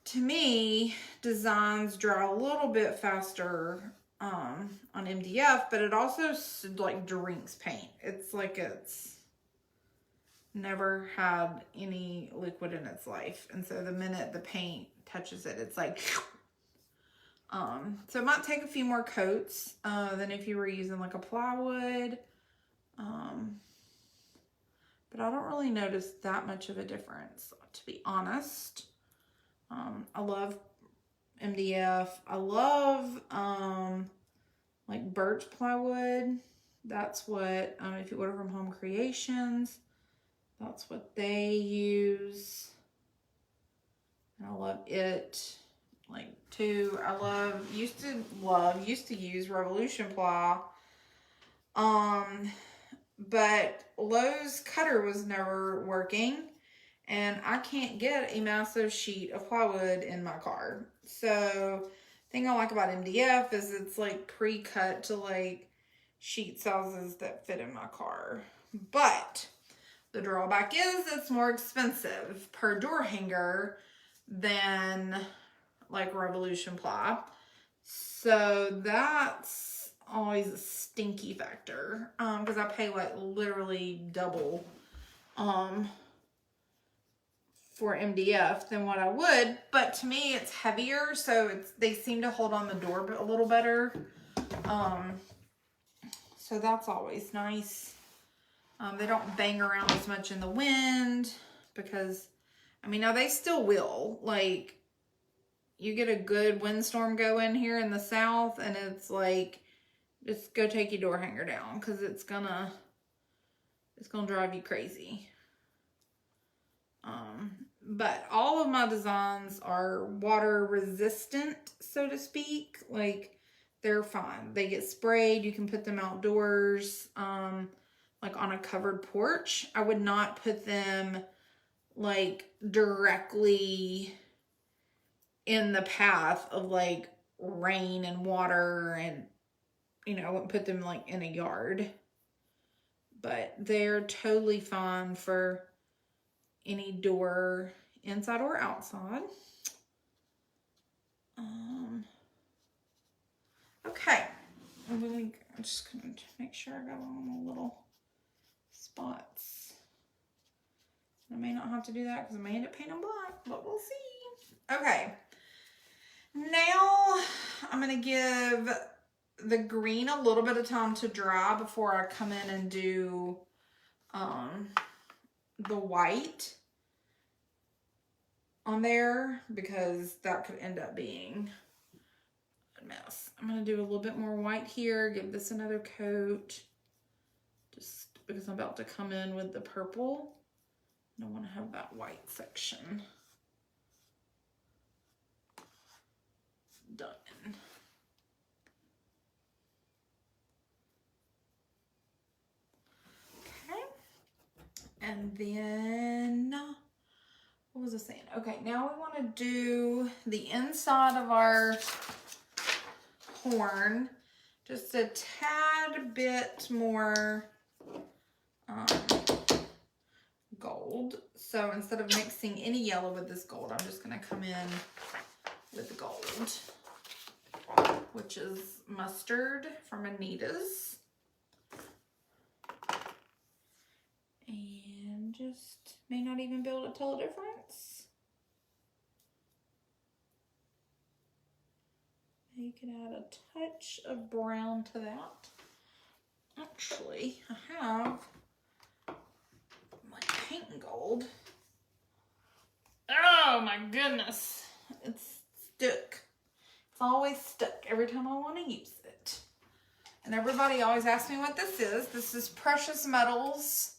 to me, designs dry a little bit faster on MDF, but it also like drinks paint. It's like it's never had any liquid in its life, and so the minute the paint touches it, it's like so it might take a few more coats than if you were using like a plywood, but I don't really notice that much of a difference, to be honest. I love MDF. I love like birch plywood. That's what if you order from Home Creations, that's what they use. And I love it like too. I used to use Revolution ply, but Lowe's cutter was never working, and I can't get a massive sheet of plywood in my car. So the thing I like about MDF is it's like pre-cut to like sheet sizes that fit in my car. But the drawback is it's more expensive per door hanger than like Revolution ply. So that's always a stinky factor, because I pay like literally double for MDF than what I would, but to me it's heavier, so they seem to hold on the door a little better. So that's always nice. They don't bang around as much in the wind, because I mean, now they still will. Like, you get a good windstorm going here in the south, and it's like, just go take your door hanger down, because it's gonna drive you crazy. But all of my designs are water resistant, so to speak. Like, they're fine. They get sprayed. You can put them outdoors, like on a covered porch. I would not put them like directly in the path of like rain and water, and you know, I wouldn't put them like in a yard. But they're totally fine for any door, inside or outside. Okay, I'm just gonna make sure I got all my little spots. I may not have to do that because I may end up painting them black, but we'll see. Okay, now I'm gonna give the green a little bit of time to dry before I come in and do the white on there, because that could end up being a mess. I'm going to do a little bit more white here, give this another coat, just because I'm about to come in with the purple. I want to have that white section done. Okay, and then what was I saying? Okay, now we want to do the inside of our horn, just a tad bit more gold. So instead of mixing any yellow with this gold, I'm just going to come in with the gold, which is mustard from Anita's. And just may not even be able to tell a difference. You can add a touch of brown to that. Actually, I have my paint gold. Oh my goodness. It's stuck. It's always stuck every time I want to use it. And everybody always asks me what this is. This is Precious Metals.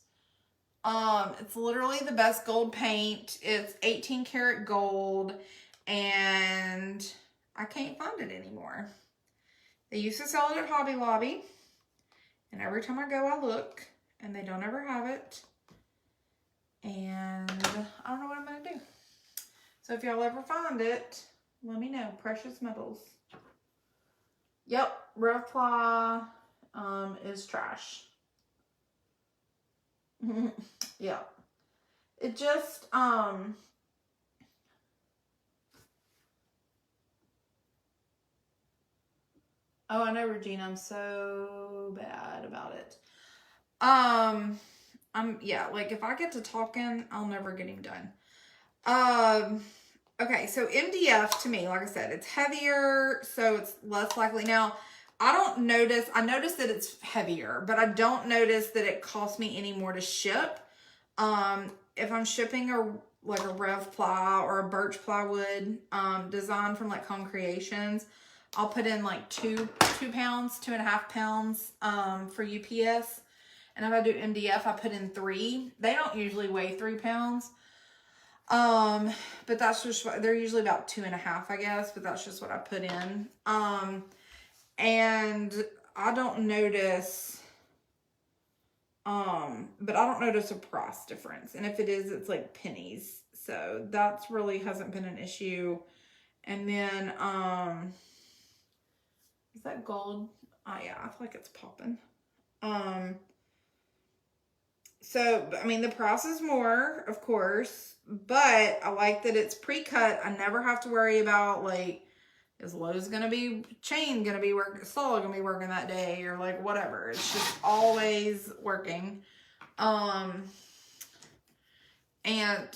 It's literally the best gold paint. It's 18 karat gold, and I can't find it anymore. They used to sell it at Hobby Lobby, and every time I go I look, and they don't ever have it, and I don't know what I'm gonna do. So if y'all ever find it, let me know. Precious Metals. Yep, rough ply is trash. Yeah, it just oh, I know, Regina, I'm so bad about it. Yeah, like if I get to talking, I'll never get him done. Okay, so MDF to me, like I said, it's heavier, so it's less likely. Now, I notice that it's heavier, but I don't notice that it costs me any more to ship. If I'm shipping a Rev ply or a birch plywood design from like Home Creations, I'll put in like 2 pounds, 2.5 pounds for UPS. And if I do MDF, I put in 3. They don't usually weigh 3 pounds. But that's just, they're usually about 2.5, I guess, but that's just what I put in. And I don't notice, But I don't notice a price difference. And if it is, it's like pennies. So that's really hasn't been an issue. And then, is that gold? Oh yeah, I feel like it's popping. So, I mean, the price is more, of course, but I like that it's pre-cut. I never have to worry about, like, is Lowe's going to be, chain going to be working, saw going to be working that day, or, like, whatever. It's just always working. And I'm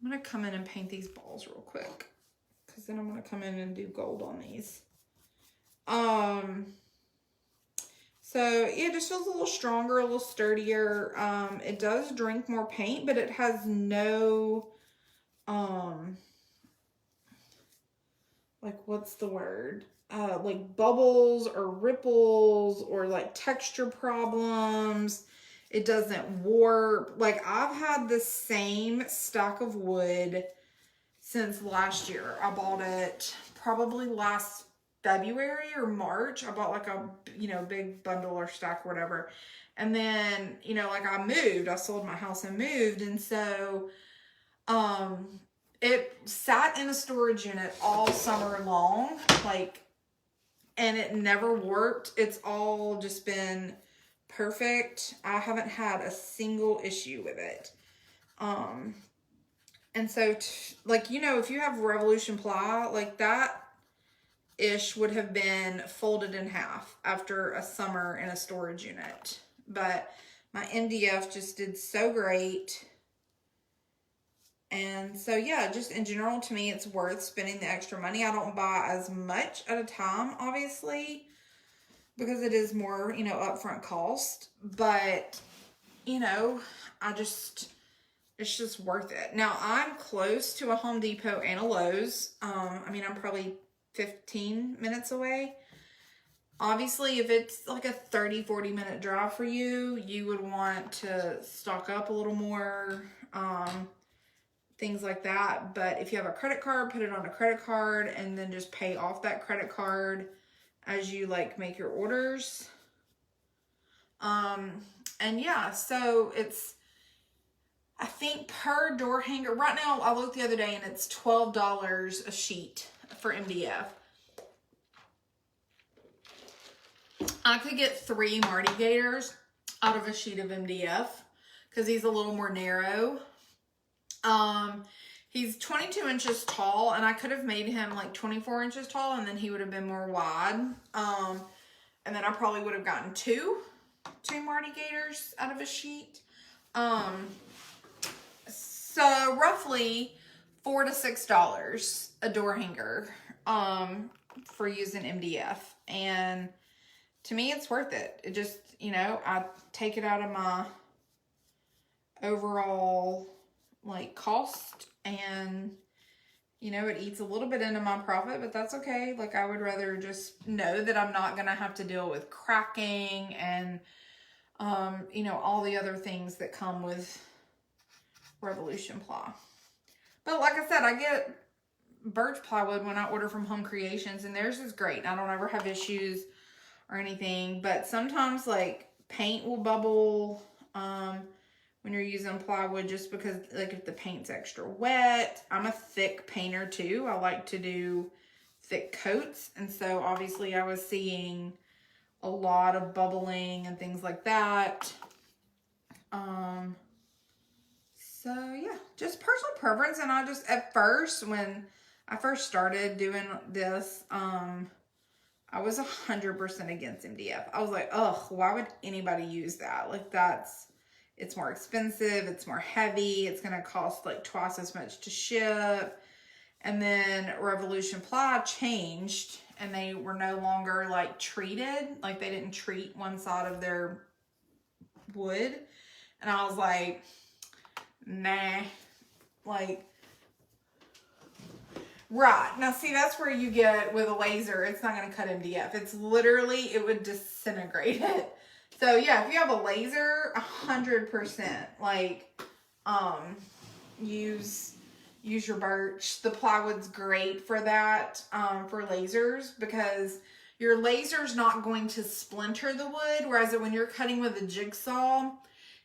going to come in and paint these balls real quick, because then I'm going to come in and do gold on these. So yeah, it just feels a little stronger, a little sturdier. It does drink more paint, but it has no, like, what's the word? Like bubbles or ripples or like texture problems. It doesn't warp. Like, I've had the same stack of wood since last year. I bought it probably last February or March. I bought like a, you know, big bundle or stack or whatever. And then, you know, like I moved, I sold my house and moved. And so, it sat in a storage unit all summer long, like, and it never warped. It's all just been perfect. I haven't had a single issue with it. And so, like, you know, if you have Revolution ply, like that ish would have been folded in half after a summer in a storage unit. But my MDF just did so great. And so, yeah, just in general, to me, it's worth spending the extra money. I don't buy as much at a time, obviously, because it is more, you know, upfront cost. But, you know, it's just worth it. Now, I'm close to a Home Depot and a Lowe's. I mean, I'm probably 15 minutes away. Obviously, if it's like a 30-40 minute drive for you, you would want to stock up a little more, things like that. But if you have a credit card, put it on a credit card and then just pay off that credit card as you like make your orders. And yeah, so it's, I think per door hanger right now, I looked the other day and it's $12 a sheet for MDF. I could get 3 Mardi Gators out of a sheet of MDF because he's a little more narrow. He's 22 inches tall, and I could have made him like 24 inches tall, and then he would have been more wide. And then I probably would have gotten two Mardi Gators out of a sheet. So roughly $4 to $6 a door hanger, for using MDF. And to me, it's worth it. It just, you know, I take it out of my overall like cost, and you know, it eats a little bit into my profit, but that's okay. Like, I would rather just know that I'm not gonna have to deal with cracking and you know, all the other things that come with Revolution ply. But like I said, I get birch plywood when I order from Home Creations, and theirs is great. I don't ever have issues or anything, but sometimes like paint will bubble when you're using plywood, just because like if the paint's extra wet. I'm a thick painter too. I like to do thick coats, and so obviously I was seeing a lot of bubbling and things like that. So yeah, just personal preference. And I just, at first, when I first started doing this, I was 100% against MDF. I was like, ugh, why would anybody use that? Like, it's more expensive, it's more heavy, it's gonna cost like twice as much to ship. And then Revolution ply changed, and they were no longer like treated, like they didn't treat one side of their wood. And I was like, nah, like, right. Now, see, that's where you get with a laser, it's not going to cut MDF. It's literally, it would disintegrate it. So, yeah, if you have a laser, 100%, like, use your birch. The plywood's great for that, for lasers, because your laser's not going to splinter the wood, whereas when you're cutting with a jigsaw,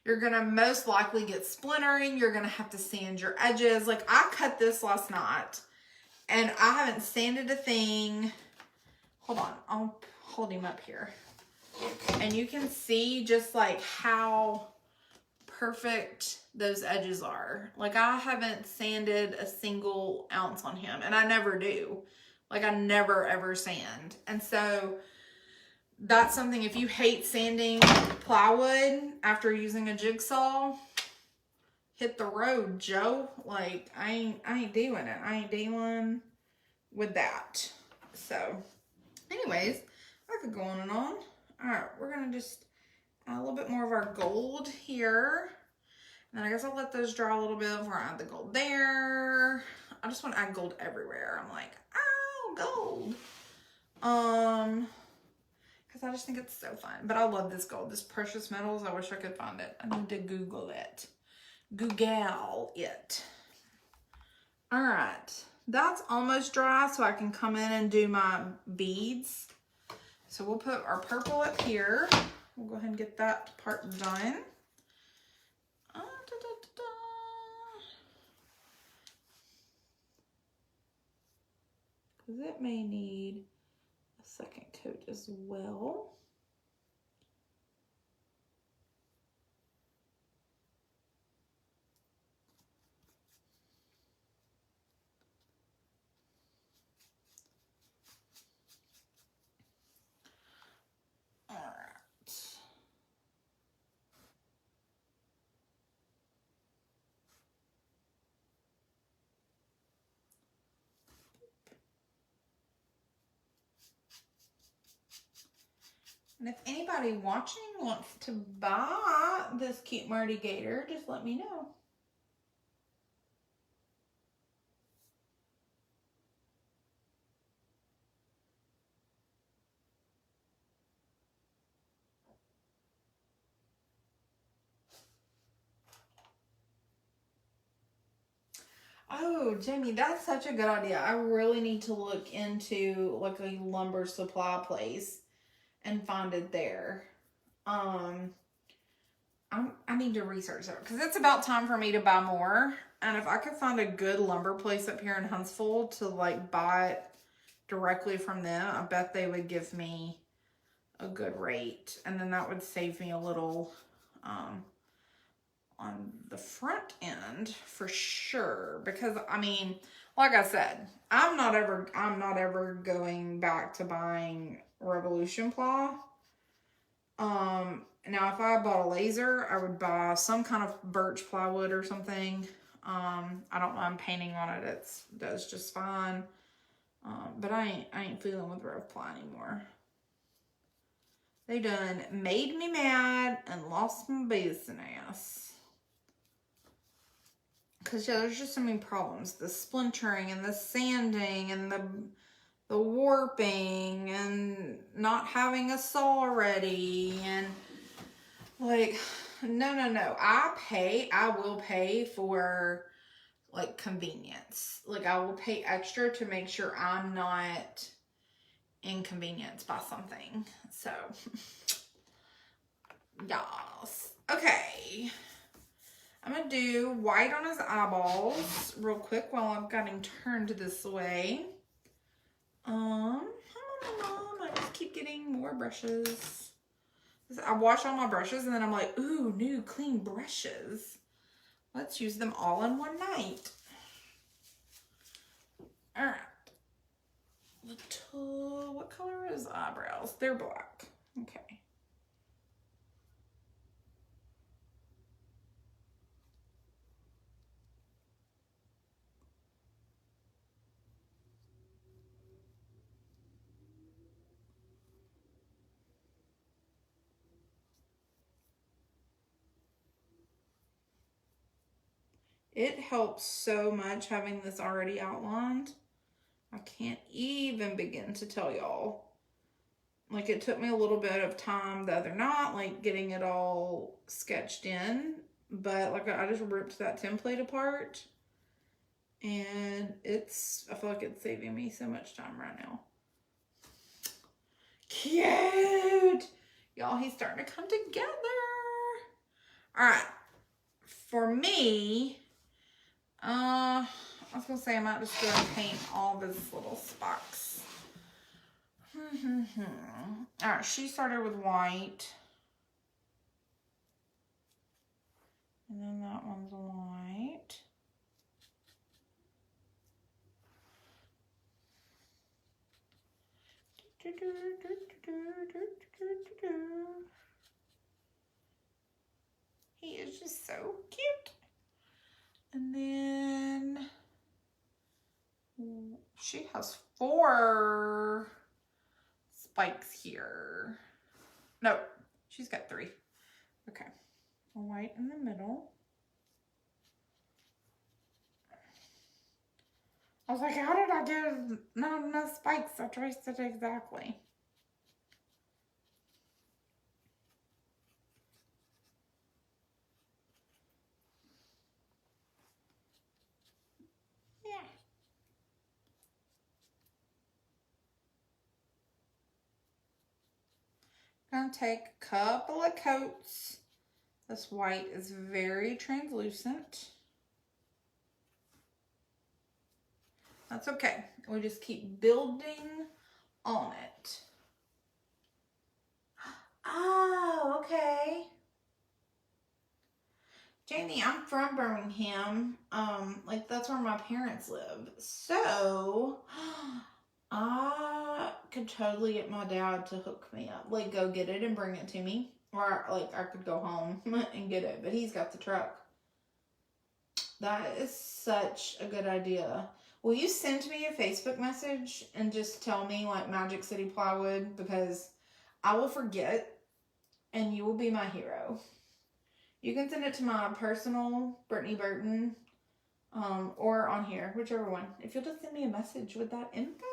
you're going to most likely get splintering. You're going to have to sand your edges. Like, I cut this last night, and I haven't sanded a thing. Hold on. I'll hold him up here. And you can see just like how perfect those edges are. Like, I haven't sanded a single ounce on him, and I never do. Like, I never ever sand. And so that's something, if you hate sanding plywood after using a jigsaw, hit the road, Joe. Like, I ain't doing it. I ain't dealing with that. So anyways, I could go on and on. All right, we're gonna just add a little bit more of our gold here. And then I guess I'll let those dry a little bit before I add the gold there. I just want to add gold everywhere. I'm like, oh, gold. Because I just think it's so fun. But I love this gold, this precious metals. I wish I could find it. I need to Google it. Google it. All right, that's almost dry, so I can come in and do my beads. So we'll put our purple up here. We'll go ahead and get that part done. Because it may need a second coat as well. All right. And if anybody watching wants to buy this cute Mardi Gator, just let me know. Oh, Jamie, that's such a good idea. I really need to look into like a lumber supply place and find it there. I need to research that because it's about time for me to buy more. And if I could find a good lumber place up here in Huntsville to like buy it directly from them, I bet they would give me a good rate. And then that would save me a little on the front end for sure. Because I mean, like I said, I'm not ever going back to buying Revolution ply. Now if I bought a laser, I would buy some kind of birch plywood or something. I don't mind painting on it. Does just fine. But I ain't feeling with Rev ply anymore. They done made me mad and lost my business. Cause yeah, there's just so many problems. The splintering and the sanding and the warping and not having a saw ready and like, no. I will pay for like convenience. Like I will pay extra to make sure I'm not inconvenienced by something. So, yes. Okay. I'm going to do white on his eyeballs real quick while I've got him turned this way. I just keep getting more brushes. I wash all my brushes and then I'm like, ooh, new clean brushes. Let's use them all in one night. All right. What color is eyebrows? They're black. Okay. It helps so much having this already outlined. I can't even begin to tell y'all. Like, it took me a little bit of time the other night, like, getting it all sketched in. But, like, I just ripped that template apart. And I feel like it's saving me so much time right now. Cute. Y'all, he's starting to come together. All right. For me, I was going to say I might just go and paint all these little spots. All right, she started with white. And then that one's white. He is just so cute. And then she has 4 spikes here. No, she's got 3. Okay. White in the middle. I was like, how did I get not enough spikes? I traced it exactly. Yeah. Gonna take a couple of coats. This white is very translucent. That's okay. We just keep building on it. Oh, okay. Janie, I'm from Birmingham. Like that's where my parents live. So I could totally get my dad to hook me up. Like go get it and bring it to me. Or like I could go home and get it. But he's got the truck. That is such a good idea. Will you send me a Facebook message and just tell me like Magic City Plywood? Because I will forget and you will be my hero. You can send it to my personal, Brittany Burton, or on here, whichever one. If you'll just send me a message with that info,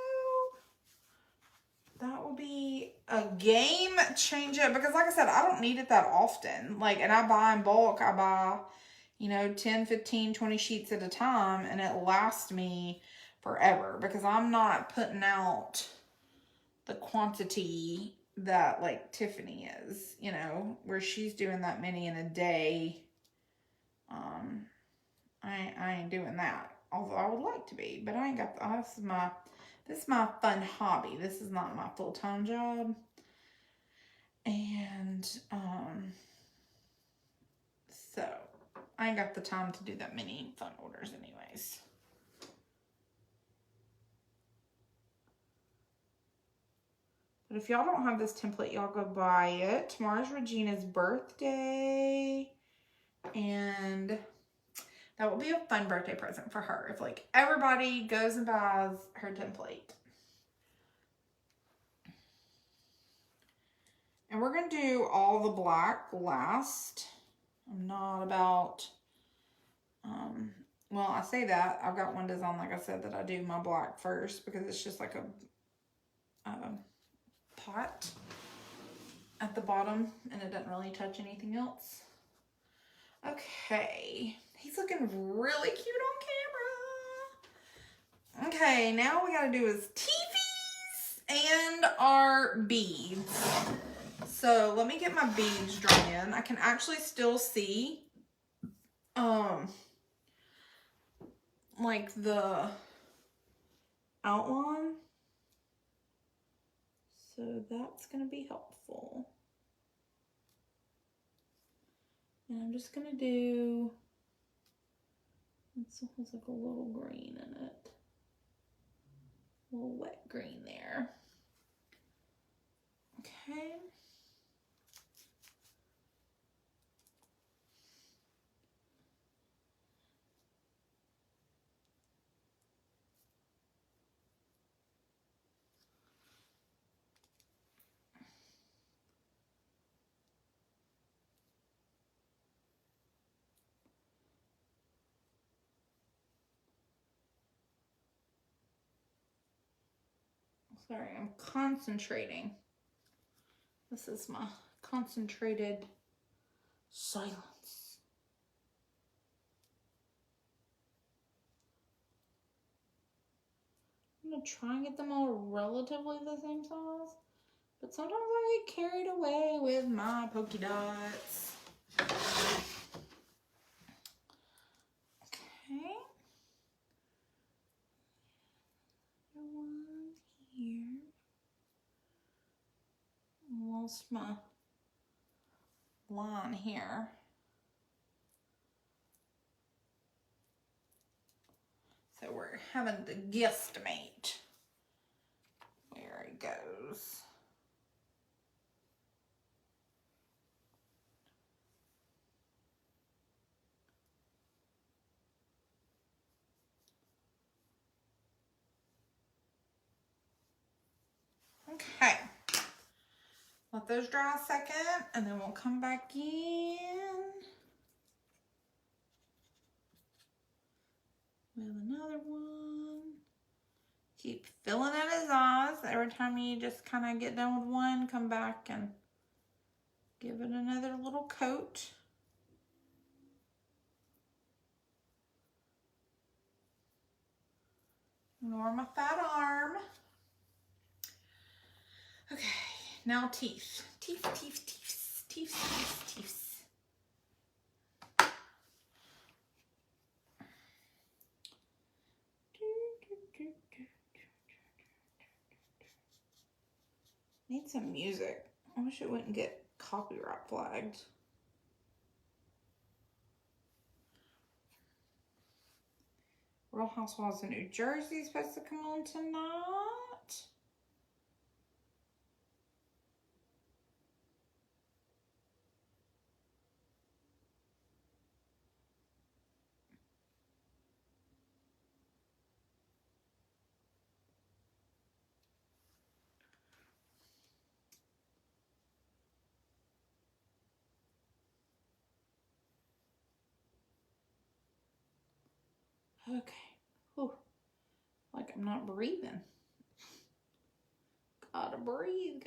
that will be a game changer. Because like I said, I don't need it that often. Like, and I buy in bulk. I buy, you know, 10, 15, 20 sheets at a time. And it lasts me forever. Because I'm not putting out the quantity that like Tiffany is, you know, where she's doing that many in a day. I ain't doing that, although I would like to be, but I ain't got this is my fun hobby. This is not my full-time job. And so I ain't got the time to do that many fun orders anyways. But if y'all don't have this template, y'all go buy it. Tomorrow's Regina's birthday. And that will be a fun birthday present for her. If like everybody goes and buys her template. And we're going to do all the black last. I'm not about, well, I say that. I've got one design, like I said, that I do my black first because it's just like a pot at the bottom and it doesn't really touch anything else. Okay, he's looking really cute on camera. Okay, now all we gotta do is TVs and our beads. So let me get my beads drawn in. I can actually still see like the outline. So that's gonna be helpful. And I'm just gonna do, this has like a little green in it. A little wet green there. Okay. Sorry, I'm concentrating. This is my concentrated silence. I'm gonna try and get them all relatively the same size. But sometimes I get carried away with my polka dots. Okay. One here. Lost my line here. So we're having to guesstimate where it goes. Okay. Let those dry a second and then we'll come back in with another one. Keep filling in his eyes. Every time you just kind of get done with one, come back and give it another little coat. Ignore my fat arm. Okay, now teeth. Teeth. Need some music. I wish it wouldn't get copyright flagged. Real Housewives of New Jersey is supposed to come on tonight. Okay. Whew. Like I'm not breathing. Gotta breathe.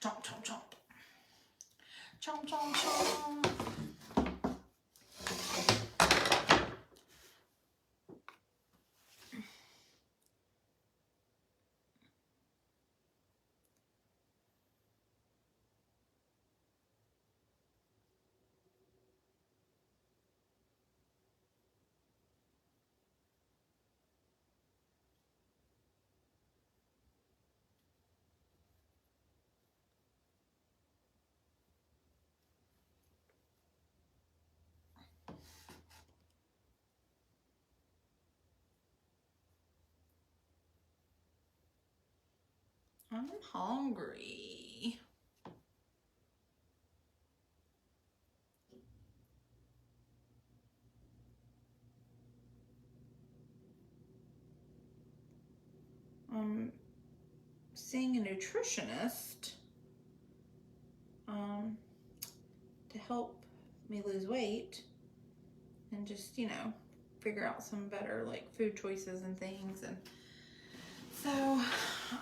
Chomp, chomp, chomp. Chomp, chomp, chomp. I'm hungry. I'm seeing a nutritionist to help me lose weight and just, you know, figure out some better like food choices and things. And so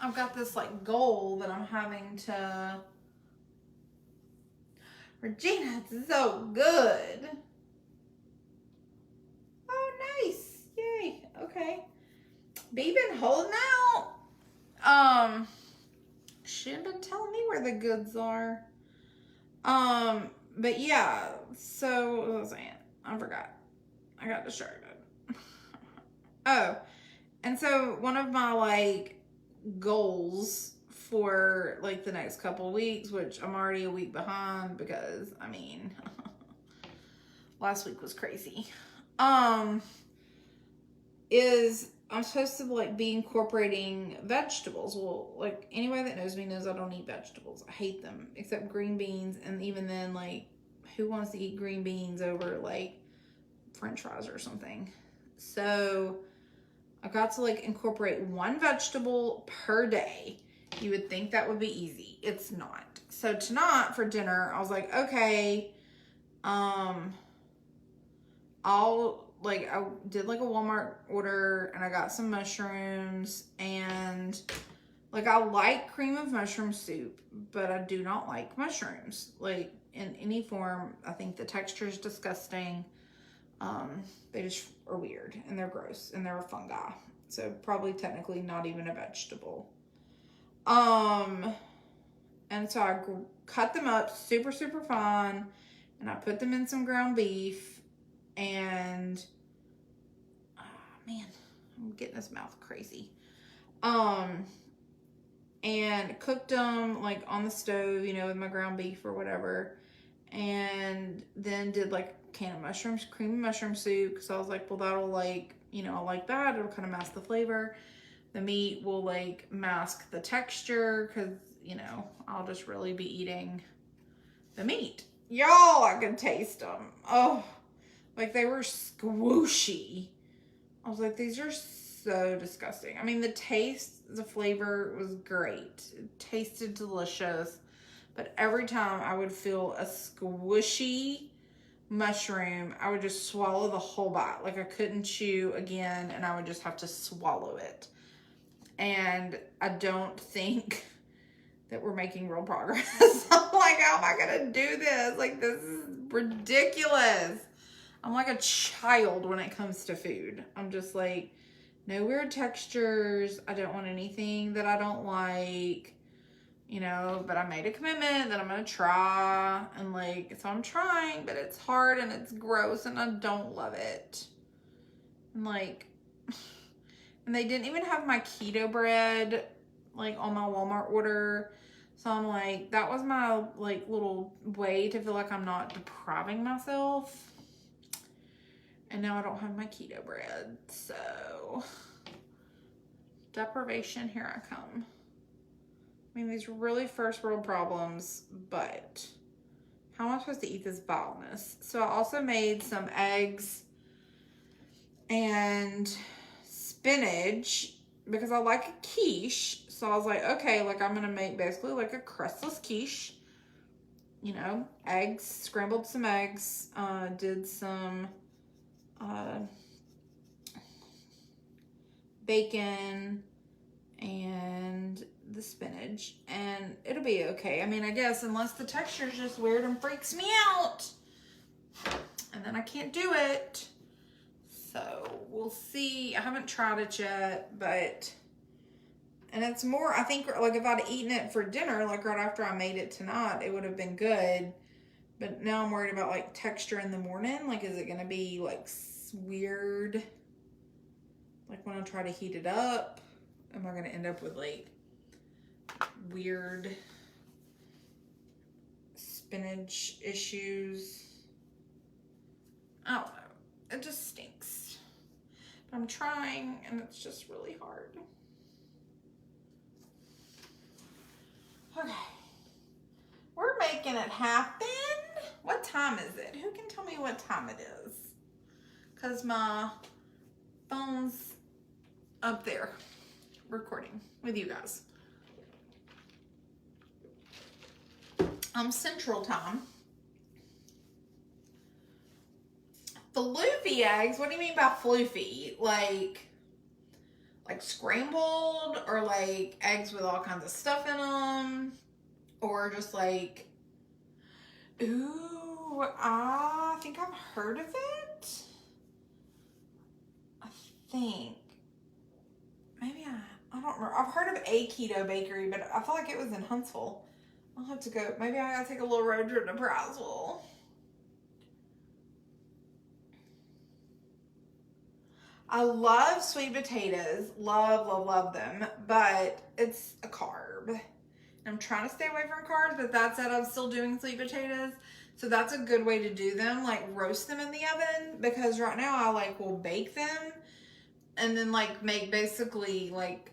I've got this like goal that I'm having to. Regina, it's so good. Oh, nice. Yay. Okay. Bee been holding out. She had been telling me where the goods are. But yeah, so what was I saying? I forgot. I got distracted. Oh, and so one of my like goals for like the next couple of weeks, which I'm already a week behind because I mean last week was crazy, is I'm supposed to like be incorporating vegetables. Well, like anybody that knows me knows I don't eat vegetables. I hate them, except green beans, and even then, like who wants to eat green beans over like French fries or something? So I got to like incorporate one vegetable per day. You would think that would be easy. It's not. So tonight for dinner, I was like, okay, I did like a Walmart order and I got some mushrooms, and like I like cream of mushroom soup, but I do not like mushrooms like in any form. I think the texture is disgusting. They just are weird and they're gross and they're a fungi. So probably technically not even a vegetable. And so I cut them up super, super fine, and I put them in some ground beef, and man, I'm getting this mouth crazy. And cooked them like on the stove, you know, with my ground beef or whatever, and then did like a can of mushrooms, creamy mushroom soup, because I was like, well, that'll like, you know, I like that, it'll kind of mask the flavor. The meat will like mask the texture, because, you know, I'll just really be eating the meat. Y'all, I could taste them. Oh, like they were squishy. I was like, these are so disgusting. I mean, the taste, the flavor was great. It tasted delicious. But every time I would feel a squishy mushroom, I would just swallow the whole bite. Like I couldn't chew again, and I would just have to swallow it. And I don't think that we're making real progress. I'm like, how am I gonna do this? Like, this is ridiculous. I'm like a child when it comes to food. I'm just like, no weird textures. I don't want anything that I don't like, you know, but I made a commitment that I'm gonna try, and like, so I'm trying, but it's hard and it's gross and I don't love it. And like, and they didn't even have my keto bread like on my Walmart order. So I'm like, that was my like little way to feel like I'm not depriving myself. And now I don't have my keto bread. So deprivation, here I come. I mean, these really first world problems, but how am I supposed to eat this vileness? So I also made some eggs and spinach because I like a quiche. So I was like, okay, like I'm gonna make basically like a crustless quiche. You know, eggs, scrambled some eggs, did some bacon and the spinach, and it'll be okay. I mean, I guess unless the texture is just weird and freaks me out, and then I can't do it. So we'll see. I haven't tried it yet, but, and it's more, I think like if I'd eaten it for dinner, like right after I made it tonight, it would have been good. But now I'm worried about like texture in the morning. Like, is it going to be like weird? Like when I try to heat it up, am I going to end up with like weird spinach issues? I don't know. It just stinks. But I'm trying, and it's just really hard. Okay. We're making it happen. What time is it? Who can tell me what time it is? Because my phone's up there recording with you guys. Central time. Floofy eggs? What do you mean by floofy? Like scrambled, or like eggs with all kinds of stuff in them? Or just like, ooh, I think I've heard of it. I think. Maybe I don't remember. I've heard of a keto bakery, but I feel like it was in Huntsville. I'll have to go. Maybe I gotta take a little road trip to Brownsville. I love sweet potatoes. Love them. But it's a carb. I'm trying to stay away from carbs, but that said, I'm still doing sweet potatoes. So that's a good way to do them. Like roast them in the oven, because right now I like will bake them and then like make basically like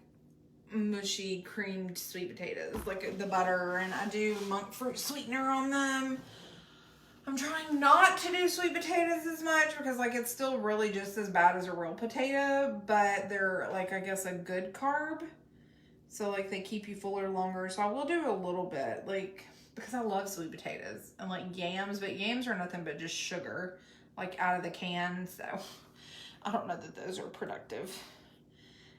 mushy creamed sweet potatoes, like the butter, and I do monk fruit sweetener on them. I'm trying not to do sweet potatoes as much because like it's still really just as bad as a real potato, but they're like, I guess, a good carb. So like they keep you fuller longer. So I will do a little bit, like, because I love sweet potatoes and like yams, but yams are nothing but just sugar, like out of the can. So I don't know that those are productive.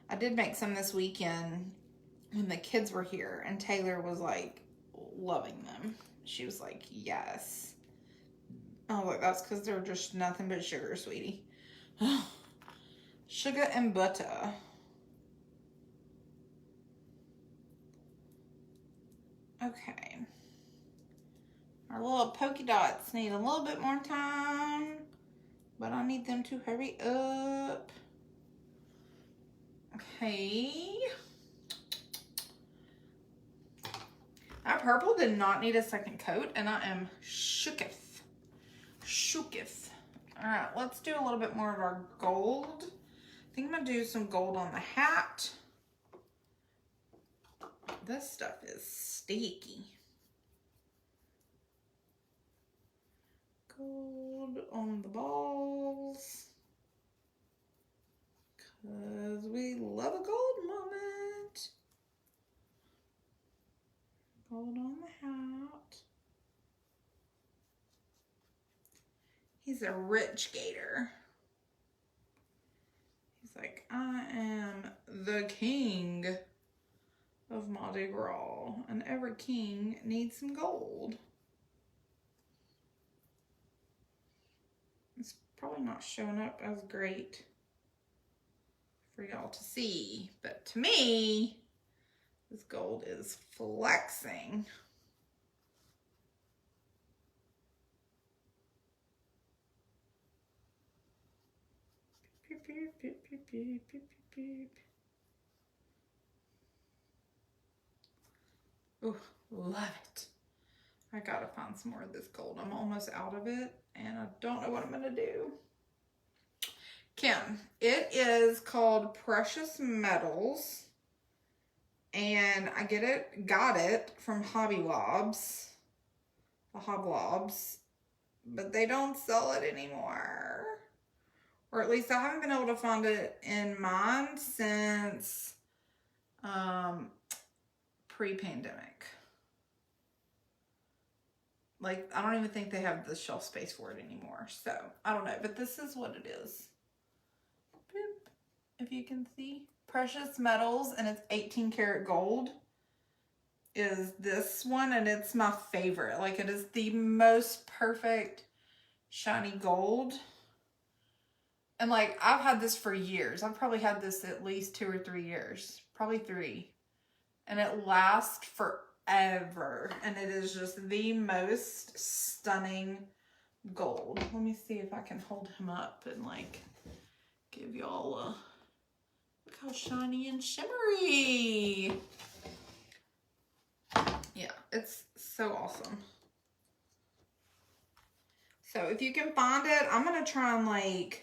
I did make some this weekend when the kids were here, and Taylor was like loving them. She was like, yes. I was like, that's because they're just nothing but sugar, sweetie. Sugar and butter. Okay. Our little polka dots need a little bit more time, but I need them to hurry up. Okay. That purple did not need a second coat, and I am shooketh. Shooketh. All right, let's do a little bit more of our gold. I think I'm gonna do some gold on the hat. This stuff is sticky. Gold on the balls. Because we love a gold moment. Gold on the hat. He's a rich gator. He's like, I am the king of Mardi Gras, and every king needs some gold. It's probably not showing up as great for y'all to see, but to me, this gold is flexing. Beep, beep, beep, beep, beep, beep, beep. Oh, love it. I gotta find some more of this gold. I'm almost out of it, and I don't know what I'm gonna do. Kim, it is called Precious Metals, and I got it from Hobby Lobs, the Hoblobs, but they don't sell it anymore. Or at least I haven't been able to find it in mine since pre-pandemic. Like, I don't even think they have the shelf space for it anymore. So, I don't know. But this is what it is. Boop. If you can see. Precious Metals, and it's 18 karat gold, is this one. And it's my favorite. Like, it is the most perfect shiny gold. And, like, I've had this for years. I've probably had this at least 2 or 3 years. Probably 3. And it lasts forever. And it is just the most stunning gold. Let me see if I can hold him up and, like, give y'all a... Look how shiny and shimmery. Yeah, it's so awesome. So, if you can find it, I'm going to try and, like...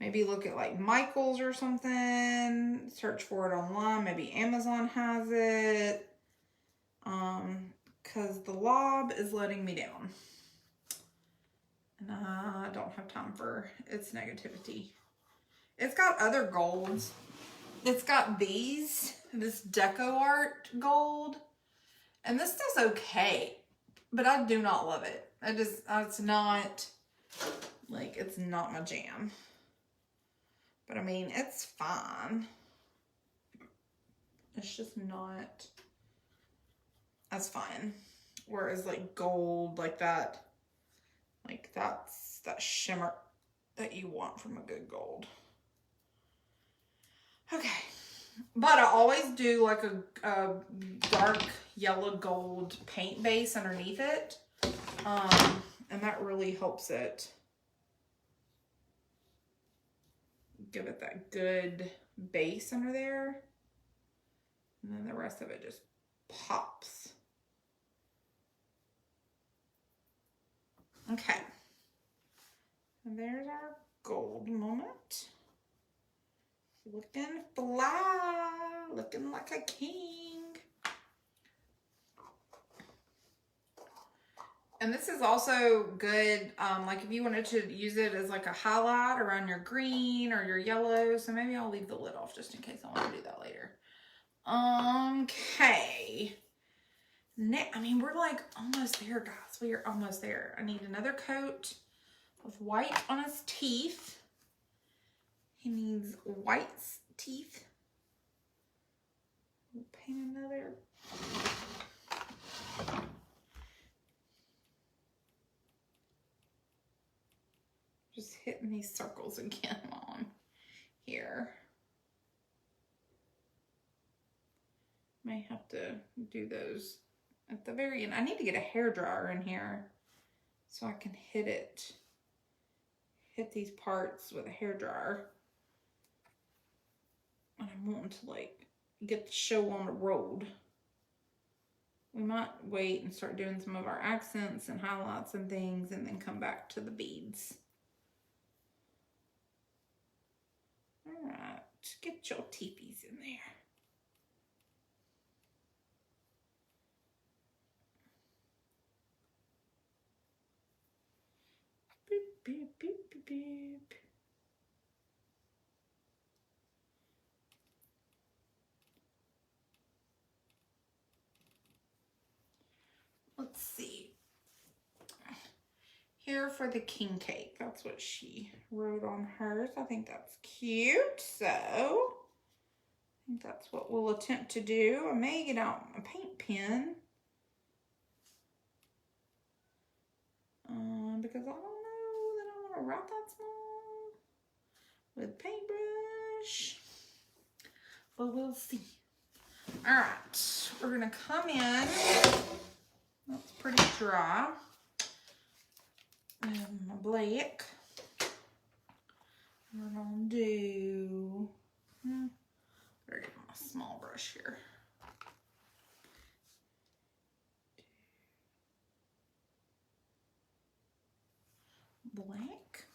Maybe look at like Michael's or something. Search for it online. Maybe Amazon has it. Because the lob is letting me down. And I don't have time for its negativity. It's got other golds. It's got this deco art gold. And this does okay. But I do not love it. It's not, like, it's not my jam. But, I mean, it's fine. It's just not as fine. Whereas, like, gold, like that, like, that's that shimmer that you want from a good gold. Okay. But I always do, like, a dark yellow gold paint base underneath it. And that really helps it. Give it that good base under there. And then the rest of it just pops. Okay. And there's our gold moment. Looking fly. Looking like a king. And this is also good, like if you wanted to use it as like a highlight around your green or your yellow. So maybe I'll leave the lid off just in case I want to do that later. Okay. I mean, we're like almost there, guys. We are almost there. I need another coat of white on his teeth. He needs white teeth. We'll paint another. Just hitting these circles again on here. May have to do those at the very end. I need to get a hairdryer in here so I can hit these parts with a hairdryer. And I'm wanting to like get the show on the road. We might wait and start doing some of our accents and highlights and things and then come back to the beads. All right, get your teepees in there. Beep, beep, beep, beep, beep. Let's see. Here for the king cake. That's what she wrote on hers. I think that's cute. So, I think that's what we'll attempt to do. I may get out a paint pen. Because I don't know that I want to write that small with paintbrush. But we'll see. Alright, we're going to come in. That's pretty dry. And my black. We're going to do... better get my small brush here. Black.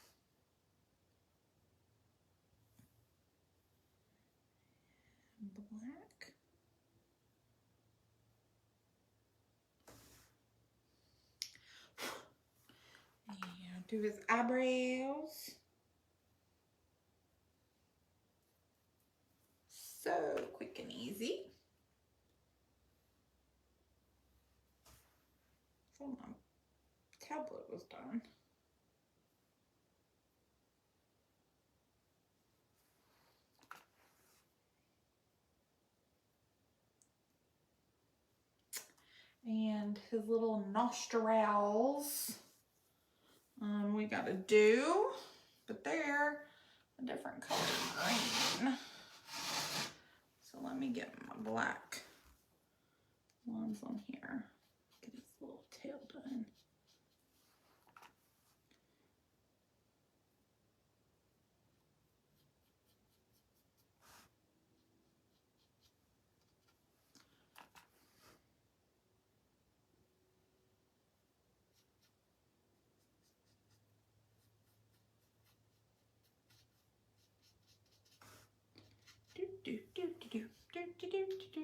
Black. And do his eyebrows. So quick and easy. So my tablet was done. And his little nostrils, we got to do, but they're a different color green. So let me get my black ones on here. Get his little tail done. Do, do, do, do, do, do, do, do, do.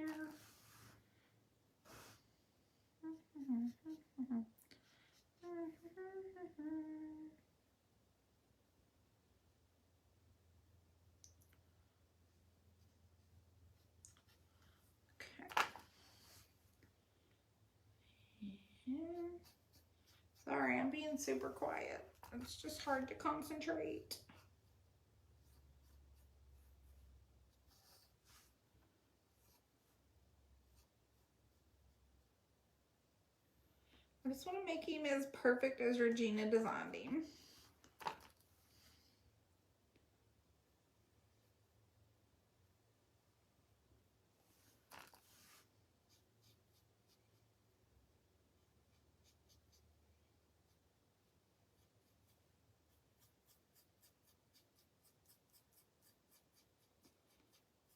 Okay. Sorry, I'm being super quiet. It's just hard to concentrate. I just want to make him as perfect as Regina designed him.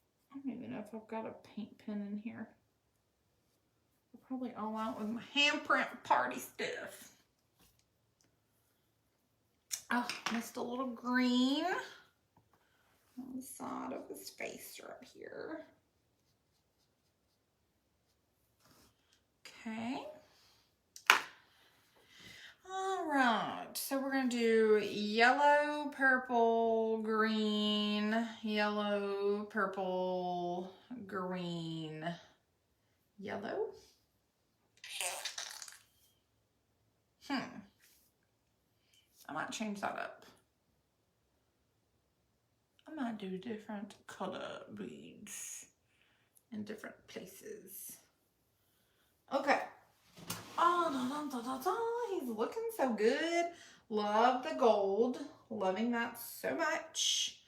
I don't even know if I've got a paint pen in here. Probably all out with my handprint party stuff. Oh, missed a little green on the side of his face right here. Okay. All right, so we're gonna do yellow, purple, green, yellow, purple, green, yellow. I might change that up. I might do different color beads in different places. Okay. Oh, da, da, da, da, da. He's looking so good. Love the gold. Loving that so much.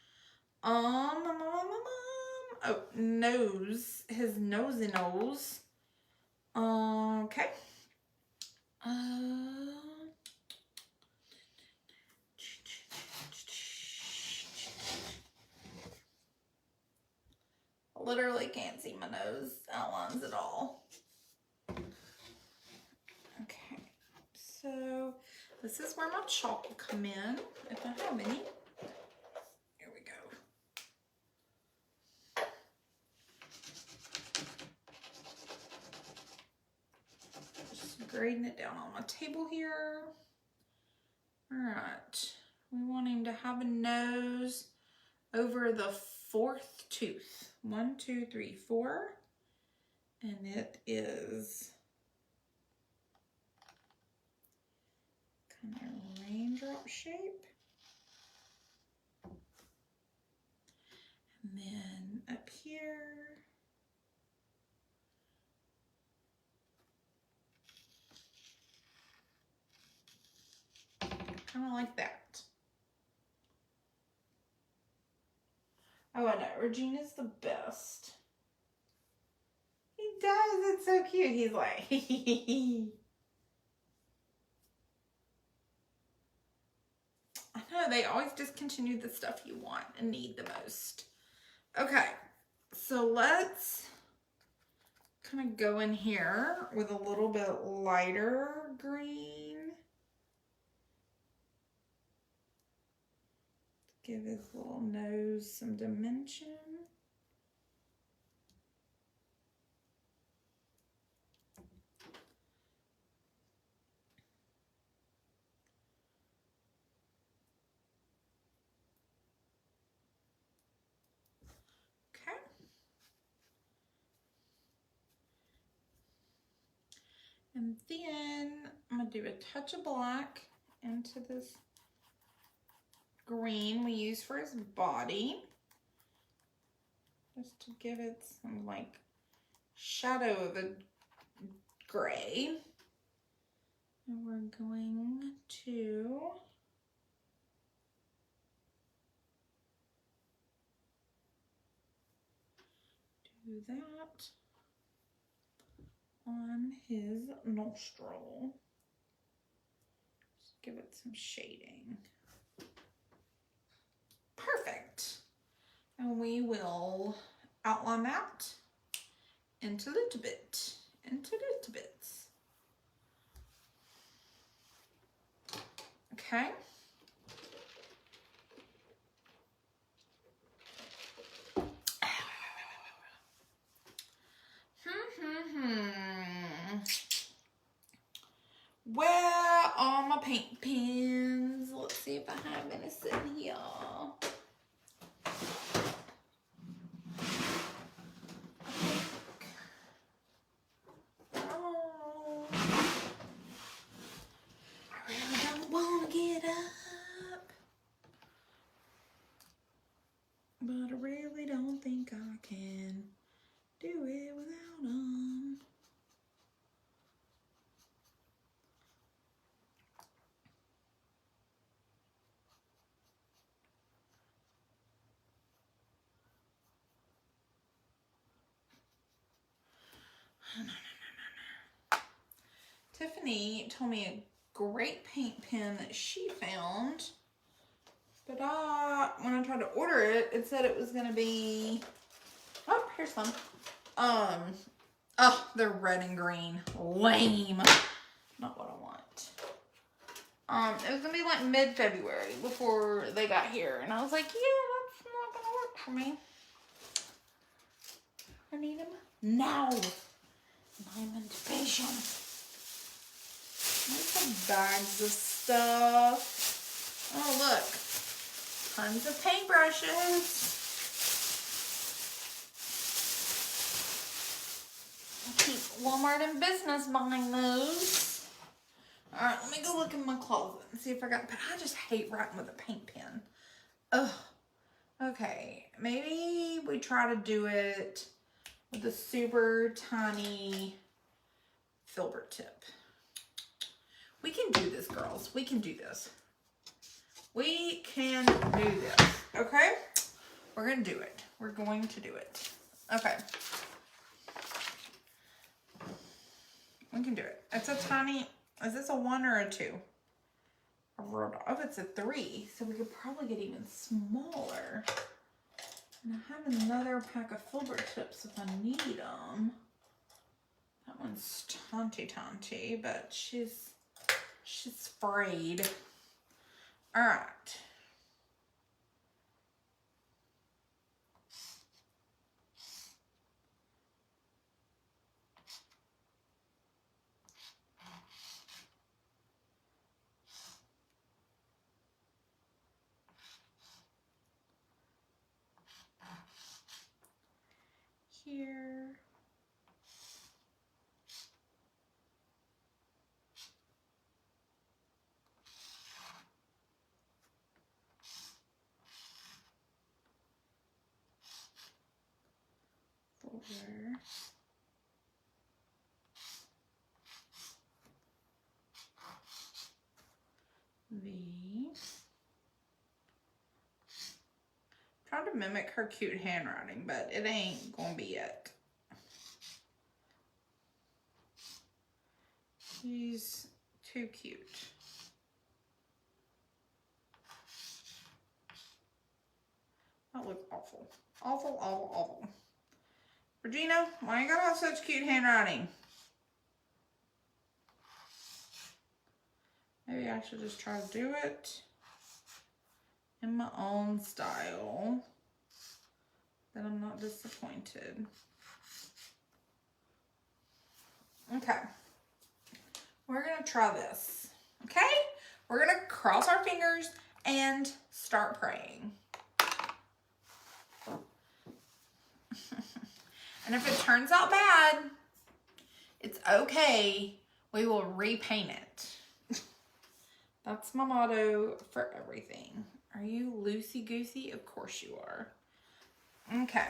Oh, nose. His nosy nose. Okay. Literally can't see my nose outlines at all. Okay, so this is where my chalk will come in, if I have any. Here we go. Just grading it down on my table here. All right, we want him to have a nose over the 4th tooth. 1, 2, 3, 4. And it is kind of raindrop shape. And then up here. Kind of like that. Oh, I know. Regina's the best. He does. It's so cute. He's like, I know. They always discontinue the stuff you want and need the most. Okay. So let's kind of go in here with a little bit lighter green. Give his little nose some dimension. Okay. And then I'm going to do a touch of black into this green we use for his body, just to give it some like shadow of a gray. And we're going to do that on his nostril. Just give it some shading. Perfect. And we will outline that into little bits. Okay. Where are my paint pens? Let's see if I have any sitting here. Oh, I really don't want to get up, but I really don't think I can do it without them. Tiffany told me a great paint pen that she found, but when I tried to order it, it said it was gonna be, oh, here's some. Oh, they're red and green. Lame. Not what I want. It was gonna be like mid-February before they got here, and I was like, yeah, that's not gonna work for me. I need them now. I'm impatient. There's some bags of stuff. Oh, look. Tons of paintbrushes. I'll keep Walmart in business buying those. Alright, let me go look in my closet and see if I got, but I just hate writing with a paint pen. Ugh. Okay, maybe we try to do it with a super tiny filbert tip. We can do this, girls. We can do this. We can do this. Okay? We're going to do it. We're going to do it. Okay. We can do it. It's a tiny, is this a 1 or a 2? Oh, it's a 3, so we could probably get even smaller. And I have another pack of filbert tips if I need them. That one's Tonty, but she's frayed. All right. Here. Over. V. Trying to mimic her cute handwriting, but it ain't gonna be it. She's too cute. That looks awful. Awful, awful, awful. Regina, why you gotta have such cute handwriting? Maybe I should just try to do it in my own style. Then I'm not disappointed. Okay. We're gonna try this. Okay? We're gonna cross our fingers and start praying. And if it turns out bad, it's okay. We will repaint it. That's my motto for everything. Are you loosey-goosey? Of course you are. Okay.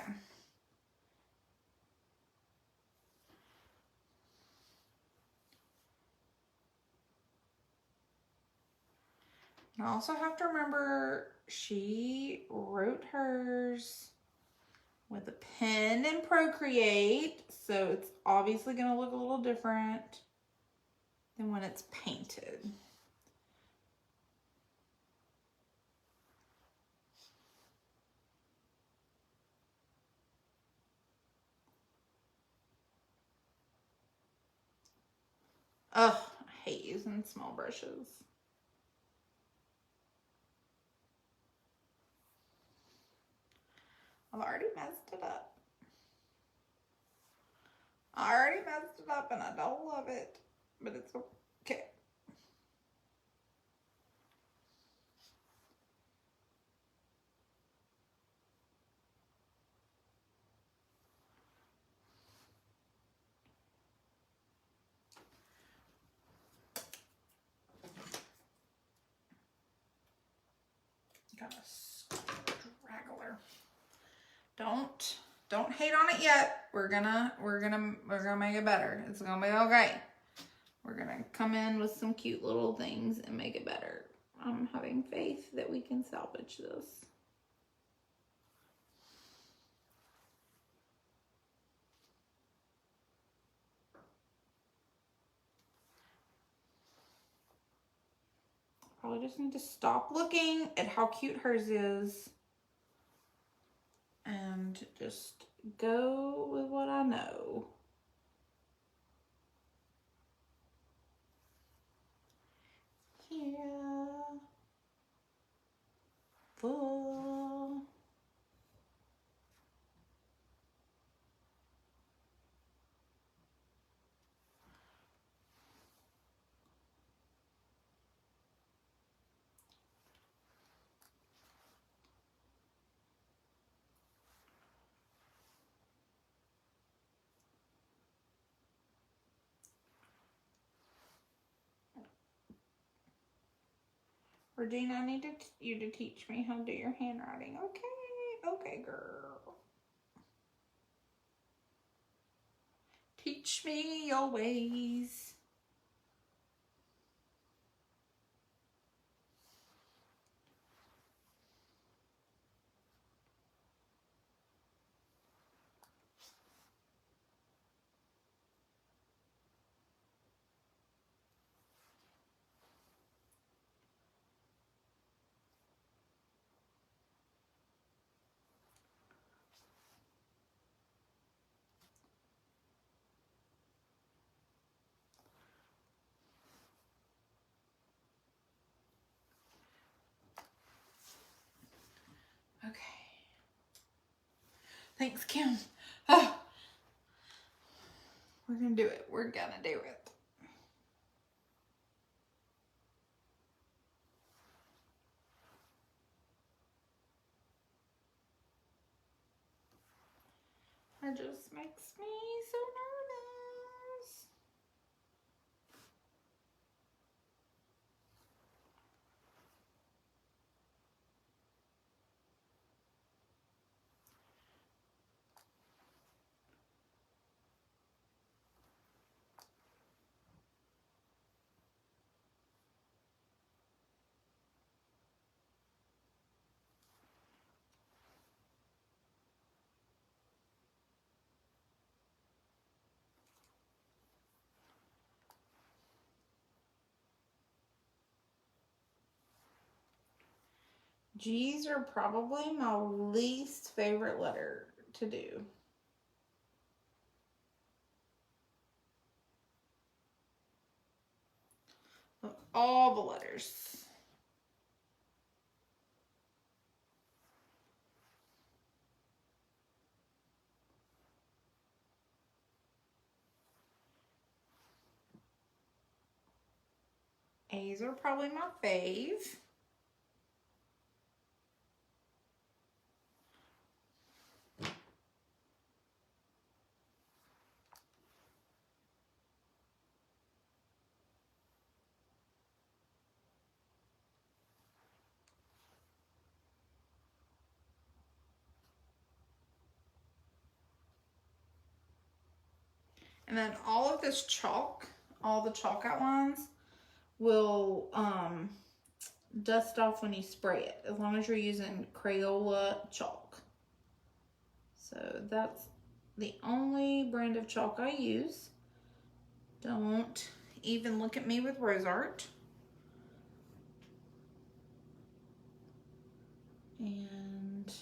I also have to remember she wrote hers with a pen in Procreate, so it's obviously going to look a little different than when it's painted. Ugh, I hate using small brushes. I've already messed it up. I already messed it up and I don't love it, but it's okay. Got a straggler. Don't hate on it yet. We're gonna make it better. It's gonna be okay. We're gonna come in with some cute little things and make it better. I'm having faith that we can salvage this. Probably just need to stop looking at how cute hers is and just go with what I know. Here. Full. Regina, I need you to teach me how to do your handwriting. Okay, girl. Teach me your ways. Thanks, Kim. Oh. We're gonna do it. We're gonna do it. It just makes me so nervous. G's are probably my least favorite letter to do. Of all the letters. A's are probably my fave. And then all of this chalk, all the chalk outlines will dust off when you spray it, as long as you're using Crayola chalk. So that's the only brand of chalk I use. Don't even look at me with rose art. And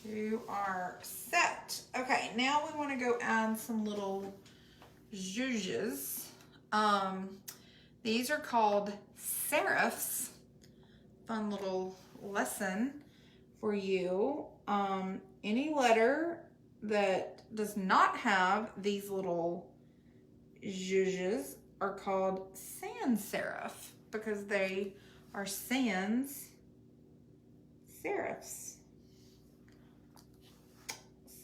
you are set. Okay, now we want to go add some little zhuzhes. These are called Serifs. Fun little lesson for you. Any letter that does not have these little zhuzhes are called sans serif because they are sans serifs.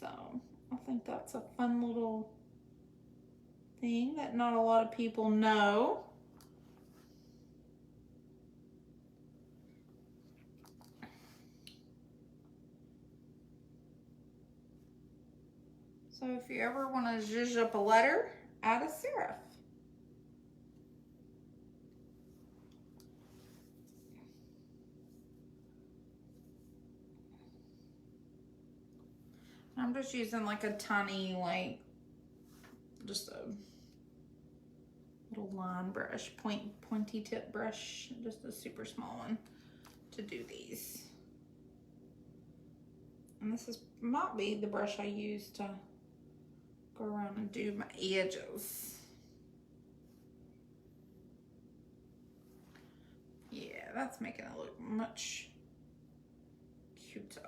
So I think that's a fun little thing that not a lot of people know. So if you ever want to zhuzh up a letter, add a serif. I'm just using like a tiny, like, just a little line brush, pointy tip brush, just a super small one to do these. And this might be the brush I use to go around and do my edges. Yeah, that's making it look much cuter.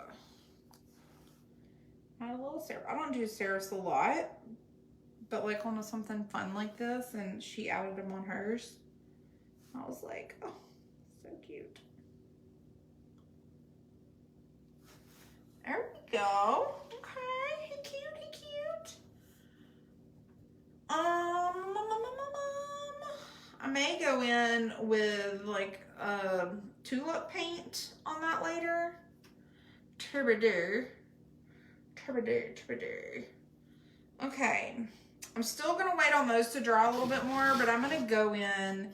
Add a little serif. I don't do serifs a lot, but like on something fun like this, and she added them on hers. I was like, oh, so cute. There we go. Okay, he cute, he cute. I may go in with like tulip paint on that later. Troubadour. Okay, I'm still gonna wait on those to dry a little bit more, but I'm gonna go in.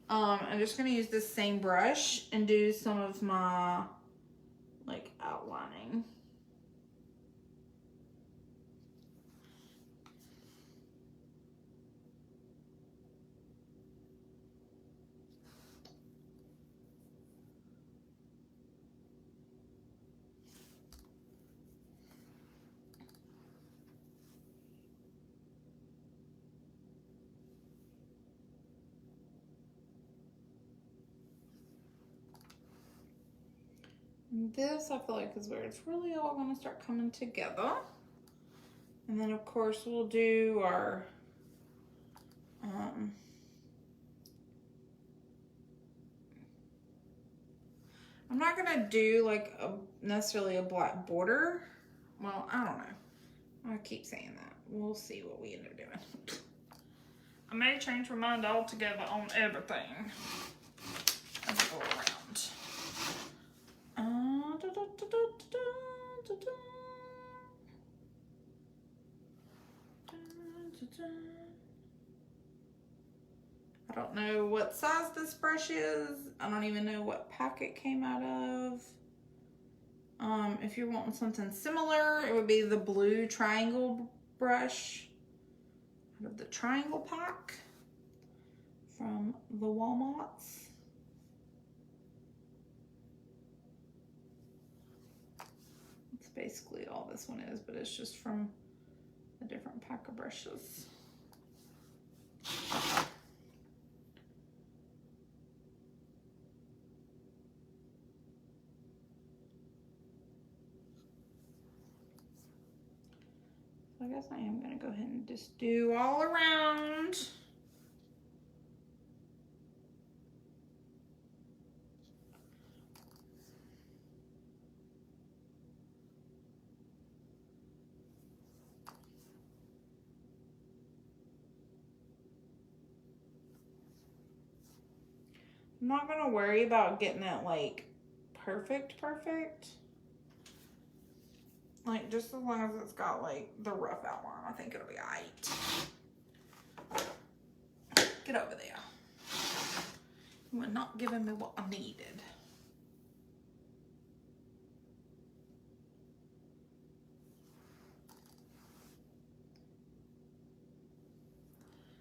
I'm just gonna use this same brush and do some of my like outlining. And this I feel like is where it's really all going to start coming together. And then of course we'll do our I'm not going to do like necessarily a black border. Well, I don't know. I keep saying that. We'll see what we end up doing. I may change my mind altogether on everything as I go around. I don't know what size this brush is. I don't even know what pack it came out of. If you're wanting something similar, it would be the blue triangle brush out of the triangle pack from the Walmarts. That's basically all this one is, but it's just from a different pack of brushes. I guess I am going to go ahead and just do all around. I'm not going to worry about getting it like perfect. Like, just as long as it's got, like, the rough outline, I think it'll be alright. Get over there. You were not giving me what I needed.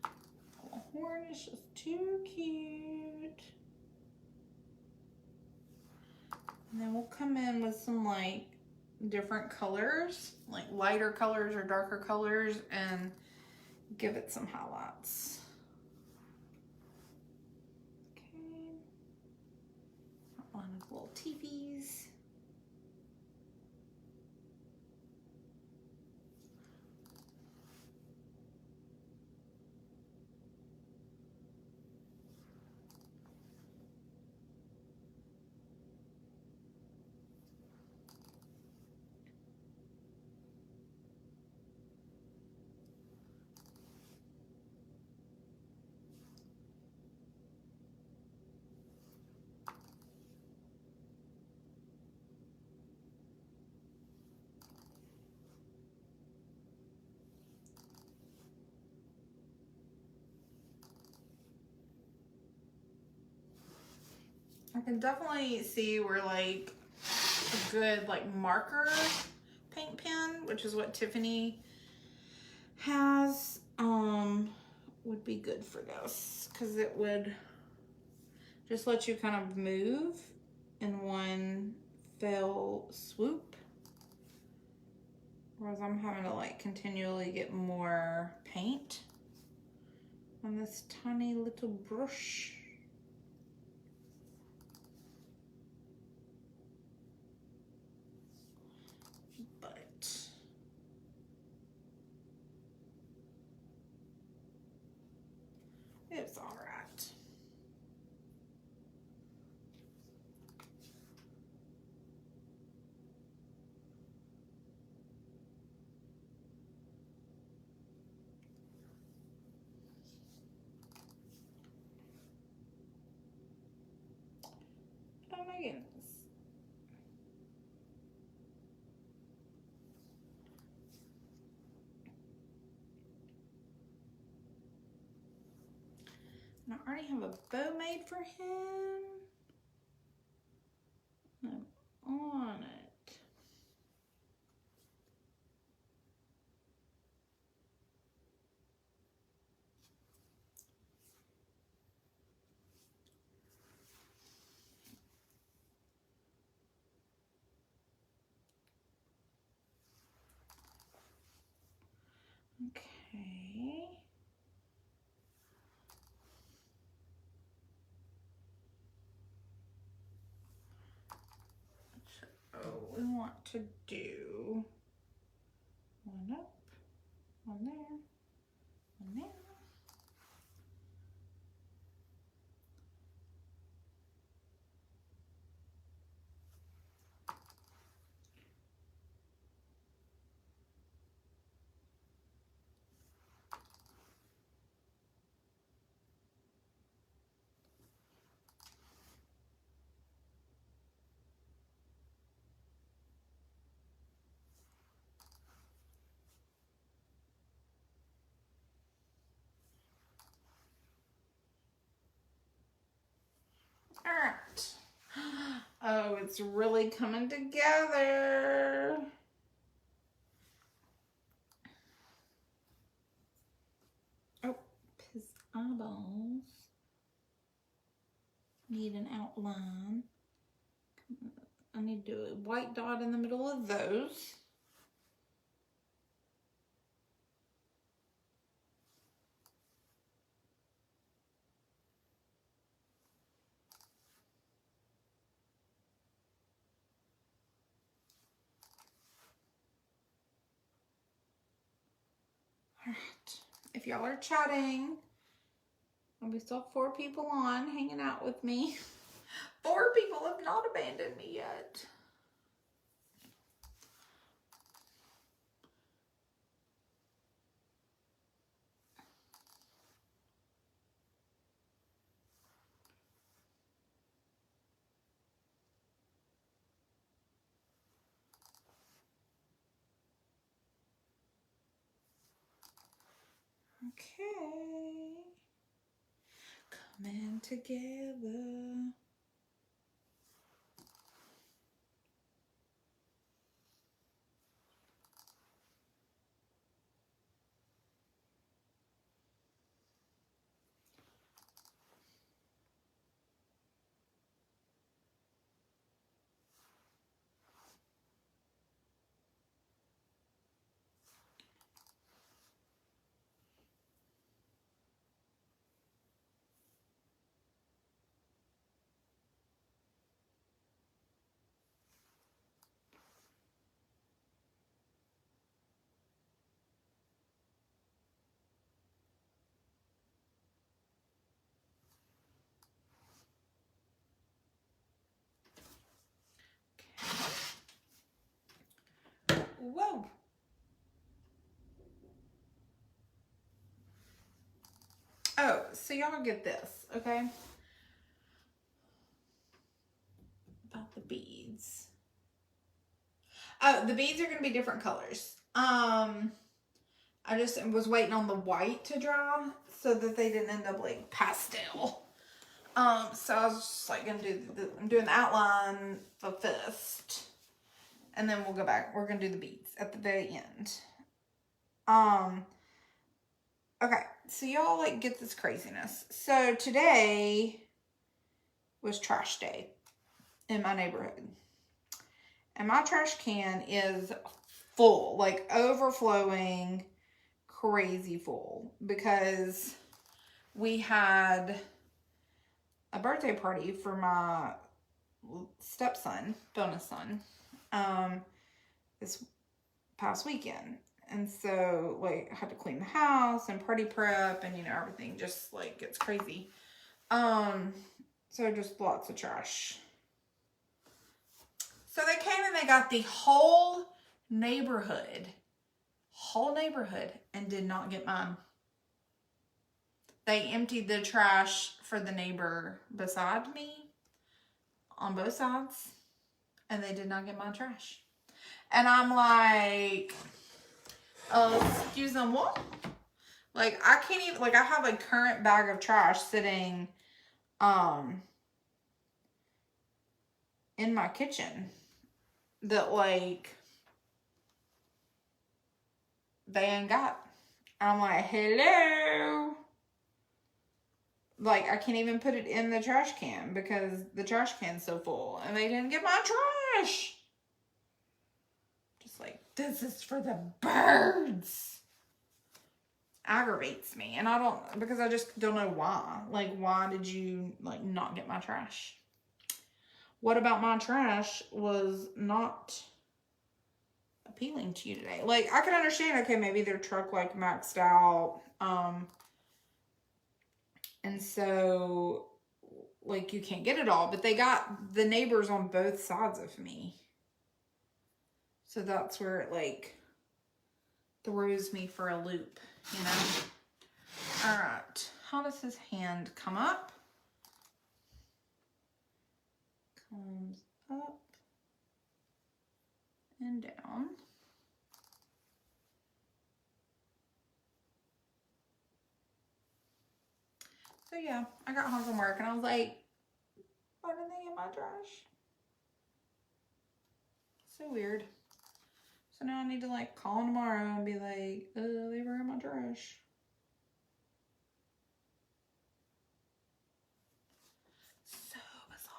The horn is just too cute. And then we'll come in with some, like, different colors, like lighter colors or darker colors, and give it some highlights. Okay. Outline of little teepees. I can definitely see where like a good like marker paint pen, which is what Tiffany has, would be good for this, because it would just let you kind of move in one fell swoop, whereas I'm having to like continually get more paint on this tiny little brush. It's all right. Oh my goodness. And I already have a bow made for him. I'm on it. Okay. we want to do one up, one there, one there. All right. Oh, it's really coming together. Oh, his eyeballs need an outline. I need to do a white dot in the middle of those. All right. If y'all are chatting, we still have 4 people on hanging out with me. 4 people have not abandoned me yet. Okay. Coming together. Whoa. Oh, so y'all get this, okay? About the beads. Oh, the beads are going to be different colors. I just was waiting on the white to dry so that they didn't end up like pastel. So I was just like going to do I'm doing the outline, the fist, and then we'll go back. We're going to do the beads at the very end. Okay, so y'all like get this craziness. So today was trash day in my neighborhood. And my trash can is full, like overflowing, crazy full, because we had a birthday party for my stepson, bonus son, this past weekend. And so, like, I had to clean the house and party prep and, you know, everything just, like, gets crazy. So just lots of trash. So they came and they got the whole neighborhood, and did not get mine. They emptied the trash for the neighbor beside me on both sides, and they did not get my trash. And I'm like, excuse them, what? Like, I can't even, like, I have a current bag of trash sitting, in my kitchen that, like, they ain't got. I'm like, hello? Like, I can't even put it in the trash can because the trash can's so full, and they didn't get my trash. Just like, this is for the birds. Aggravates me, and I don't, because I just don't know why. Like, why did you, like, not get my trash? what about my trash was not appealing to you today? Like, I can understand, okay, maybe their truck like maxed out, and so like you can't get it all, but they got the neighbors on both sides of me, so that's where it like throws me for a loop, you know. All right, how does his hand come up? Comes up and down. So yeah, I got home from work and I was like, why didn't they get my trash? So weird. So now I need to like call them tomorrow and be like, they were in my trash. So bizarre.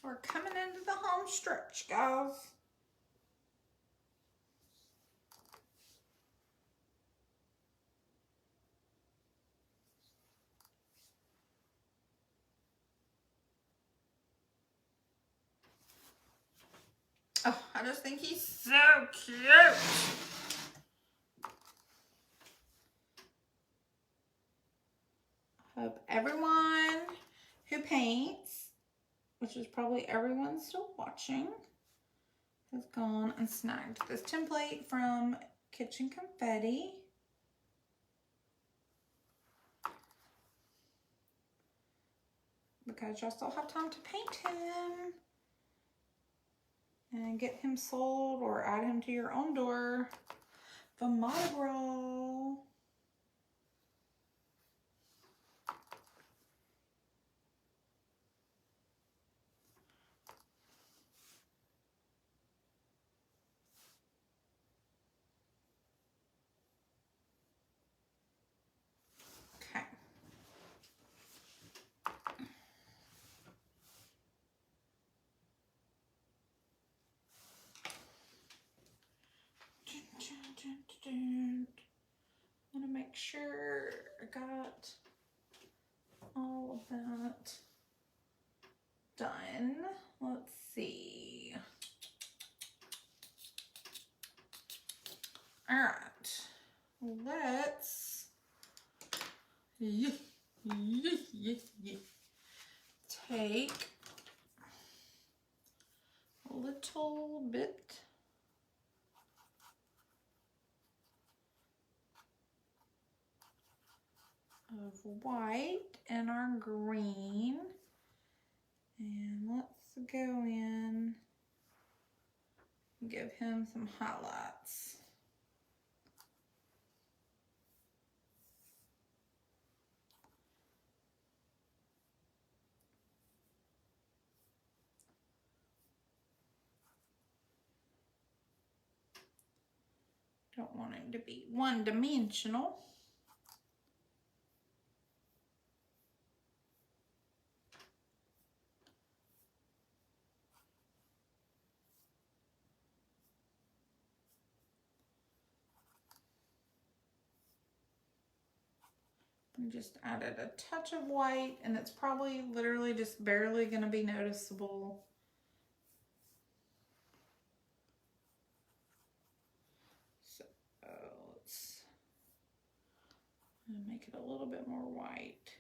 We're coming into the home stretch, guys. Oh, I just think he's so cute. Hope everyone who paints, which is probably everyone still watching, has gone and snagged this template from Kitsch and Confetti. Because y'all still have time to paint him and get him sold or add him to your own door for Mardi Gras. Okay. I want to make sure I got all of that done. Let's see. All right, let's take a little bit of white and our green, and let's go in and give him some highlights. Don't want him to be one-dimensional. I just added a touch of white, and it's probably literally just barely going to be noticeable. And make it a little bit more white.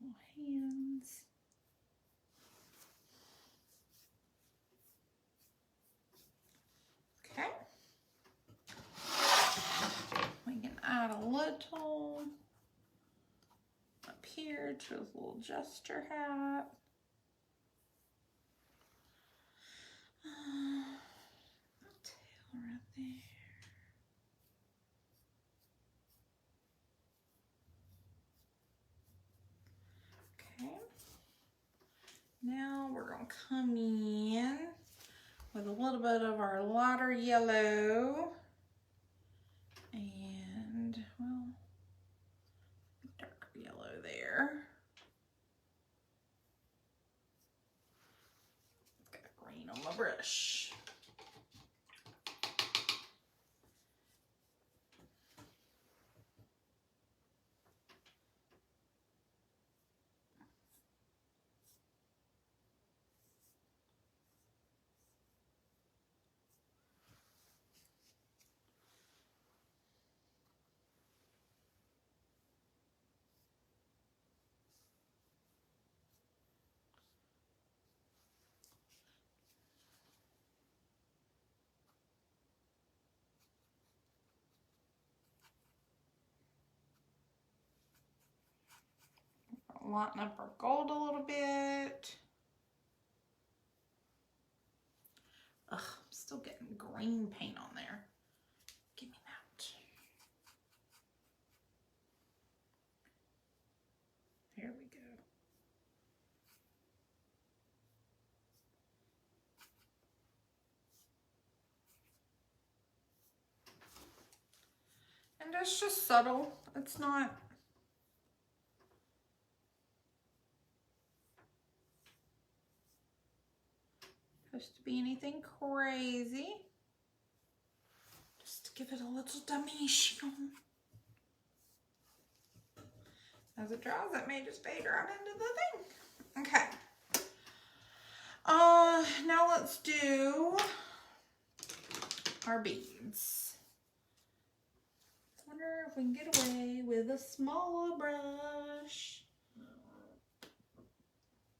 Little hands. Okay. We can add a little up here to his little Jester hat. Tail right there. Okay. Now we're going to come in with a little bit of our lighter yellow and, well, darker yellow there. Got green on my brush. Lighten up our gold a little bit. Ugh, I'm still getting green paint on there. Give me that. There we go. And it's just subtle. It's not supposed to be anything crazy. Just to give it a little dimension. As it dries, it may just fade right into the thing. Okay. Now let's do our beads. Wonder if we can get away with a smaller brush.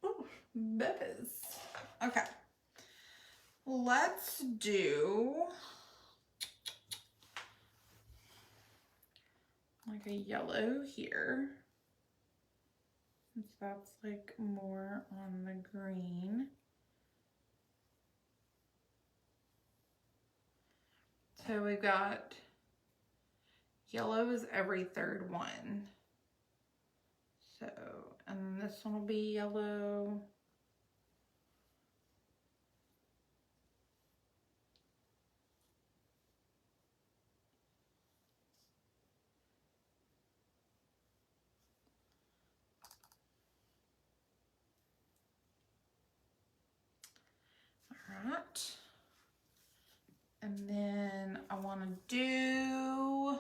Ooh, babies. Okay. Let's do like a yellow here. Since that's like more on the green. So we've got yellow is every third one. So, and this one will be yellow. All right. And then I want to do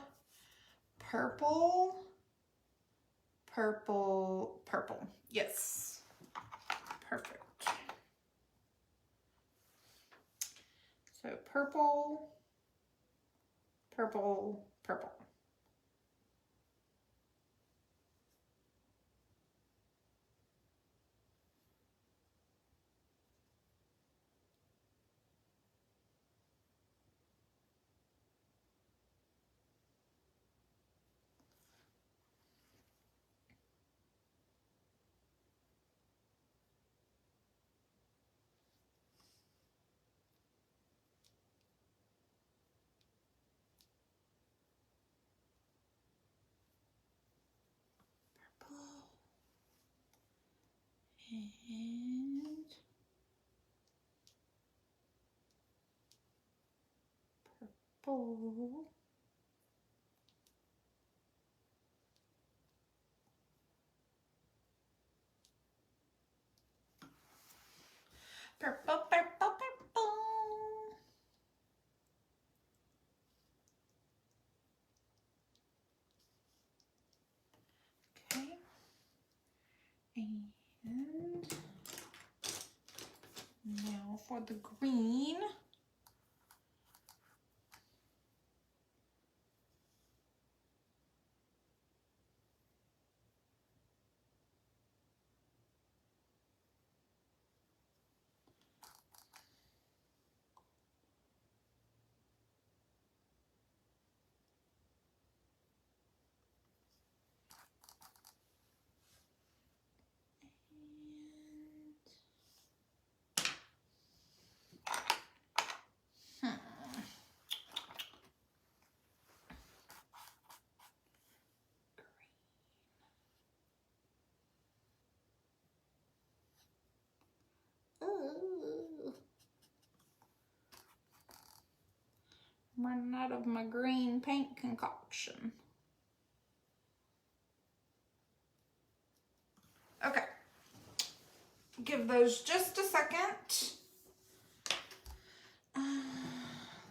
purple, purple, purple. Yes. Perfect. So purple, purple, purple. And purple. Purple, purple, purple. And now for the green. I'm running out of my green paint concoction. Okay. Give those just a second.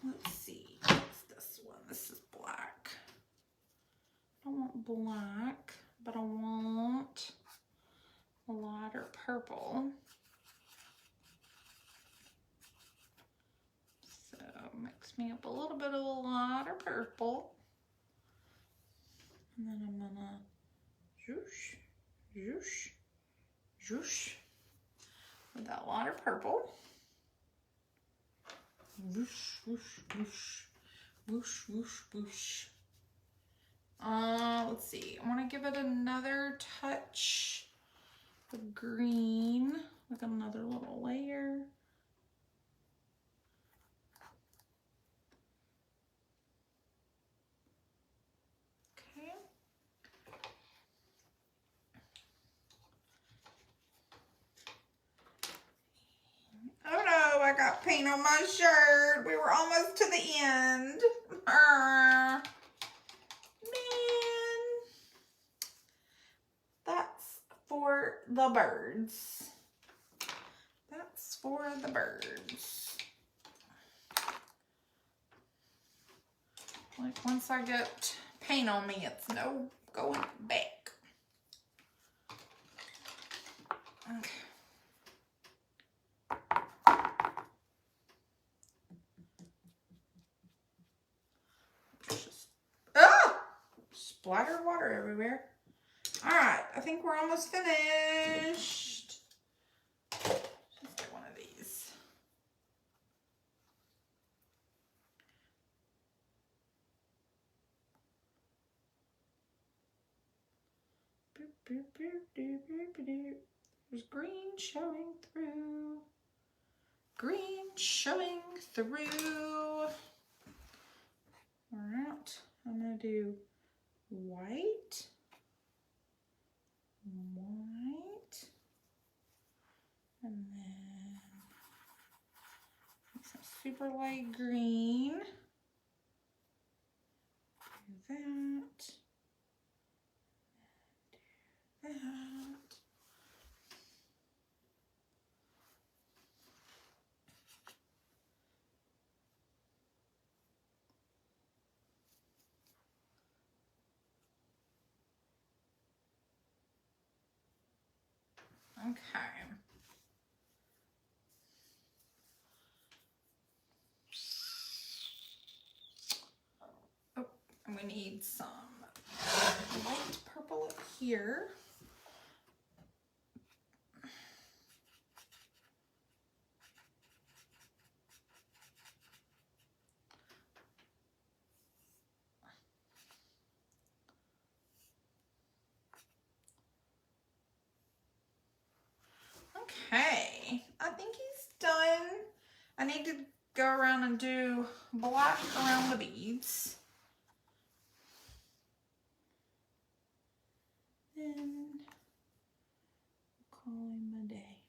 Let's see. What's this one? This is black. I don't want black, but I want a lighter purple. So mix me up a little bit of a lighter purple. And then I'm gonna zhoosh, zhoosh, zhoosh with that lighter purple. Whoosh, whoosh, whoosh, whoosh, whoosh, whoosh. Let's see. I want to give it another touch of green, like another little layer. Okay. Oh no, I got paint on my shirt. We were almost to the end. Man. That's for the birds. That's for the birds. Like once I get paint on me, it's no going back. Okay. Splattered water everywhere. All right, I think we're almost finished. Let's get one of these. There's green showing through. Green showing through. All right, I'm gonna do white, white, and then some super light green. Do that. Do that. Okay. Oh, and we need some light purple up here. Okay, I think he's done. I need to go around and do black around the beads. And call him a day.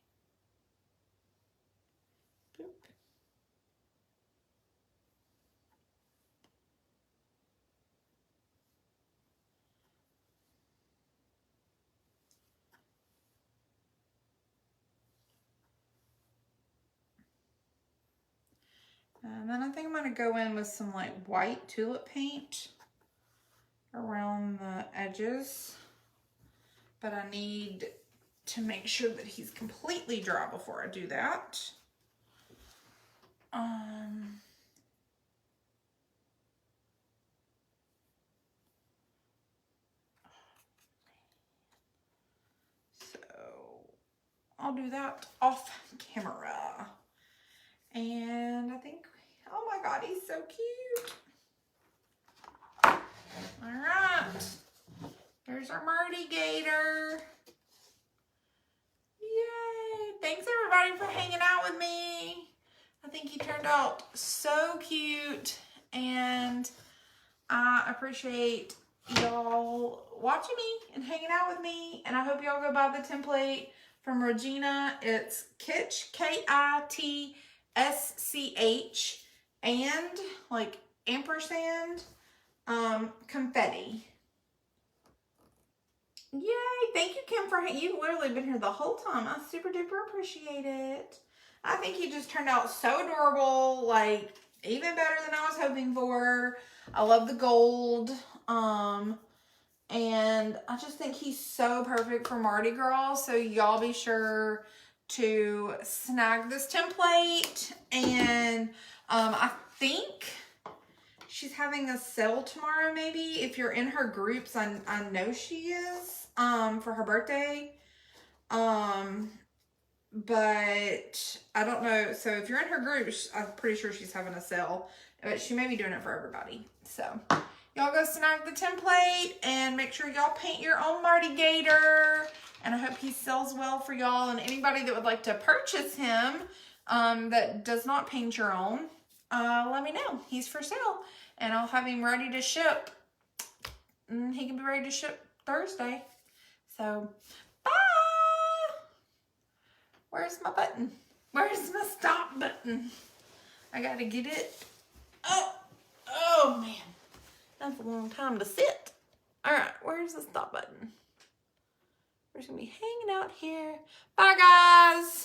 Boop. And then I think I'm going to go in with some like white tulip paint around the edges. But I need to make sure that he's completely dry before I do that. So I'll do that off camera. And I think, oh my God, he's so cute. All right, here's our Mardi Gator. Yay! Thanks everybody for hanging out with me. I think he turned out so cute, and I appreciate y'all watching me and hanging out with me. And I hope y'all go buy the template from Regina. It's Kitsch, Kitsch, and like ampersand, confetti. Yay! Thank you, Kim, for you've literally been here the whole time. I super duper appreciate it. I think he just turned out so adorable, like even better than I was hoping for. I love the gold, and I just think he's so perfect for Mardi Gras. So y'all be sure to snag this template. And I think she's having a sale tomorrow, maybe. If you're in her groups, I know she is, for her birthday. But I don't know. So if you're in her groups, I'm pretty sure she's having a sale. But she may be doing it for everybody. So y'all go snag the template and make sure y'all paint your own Mardi Gator. And I hope he sells well for y'all. And anybody that would like to purchase him that does not paint your own, let me know. He's for sale. And I'll have him ready to ship. He can be ready to ship Thursday. So, bye! Where's my button? Where's my stop button? I gotta get it. Oh man. That's a long time to sit. Alright, where's the stop button? We're just gonna be hanging out here. Bye, guys!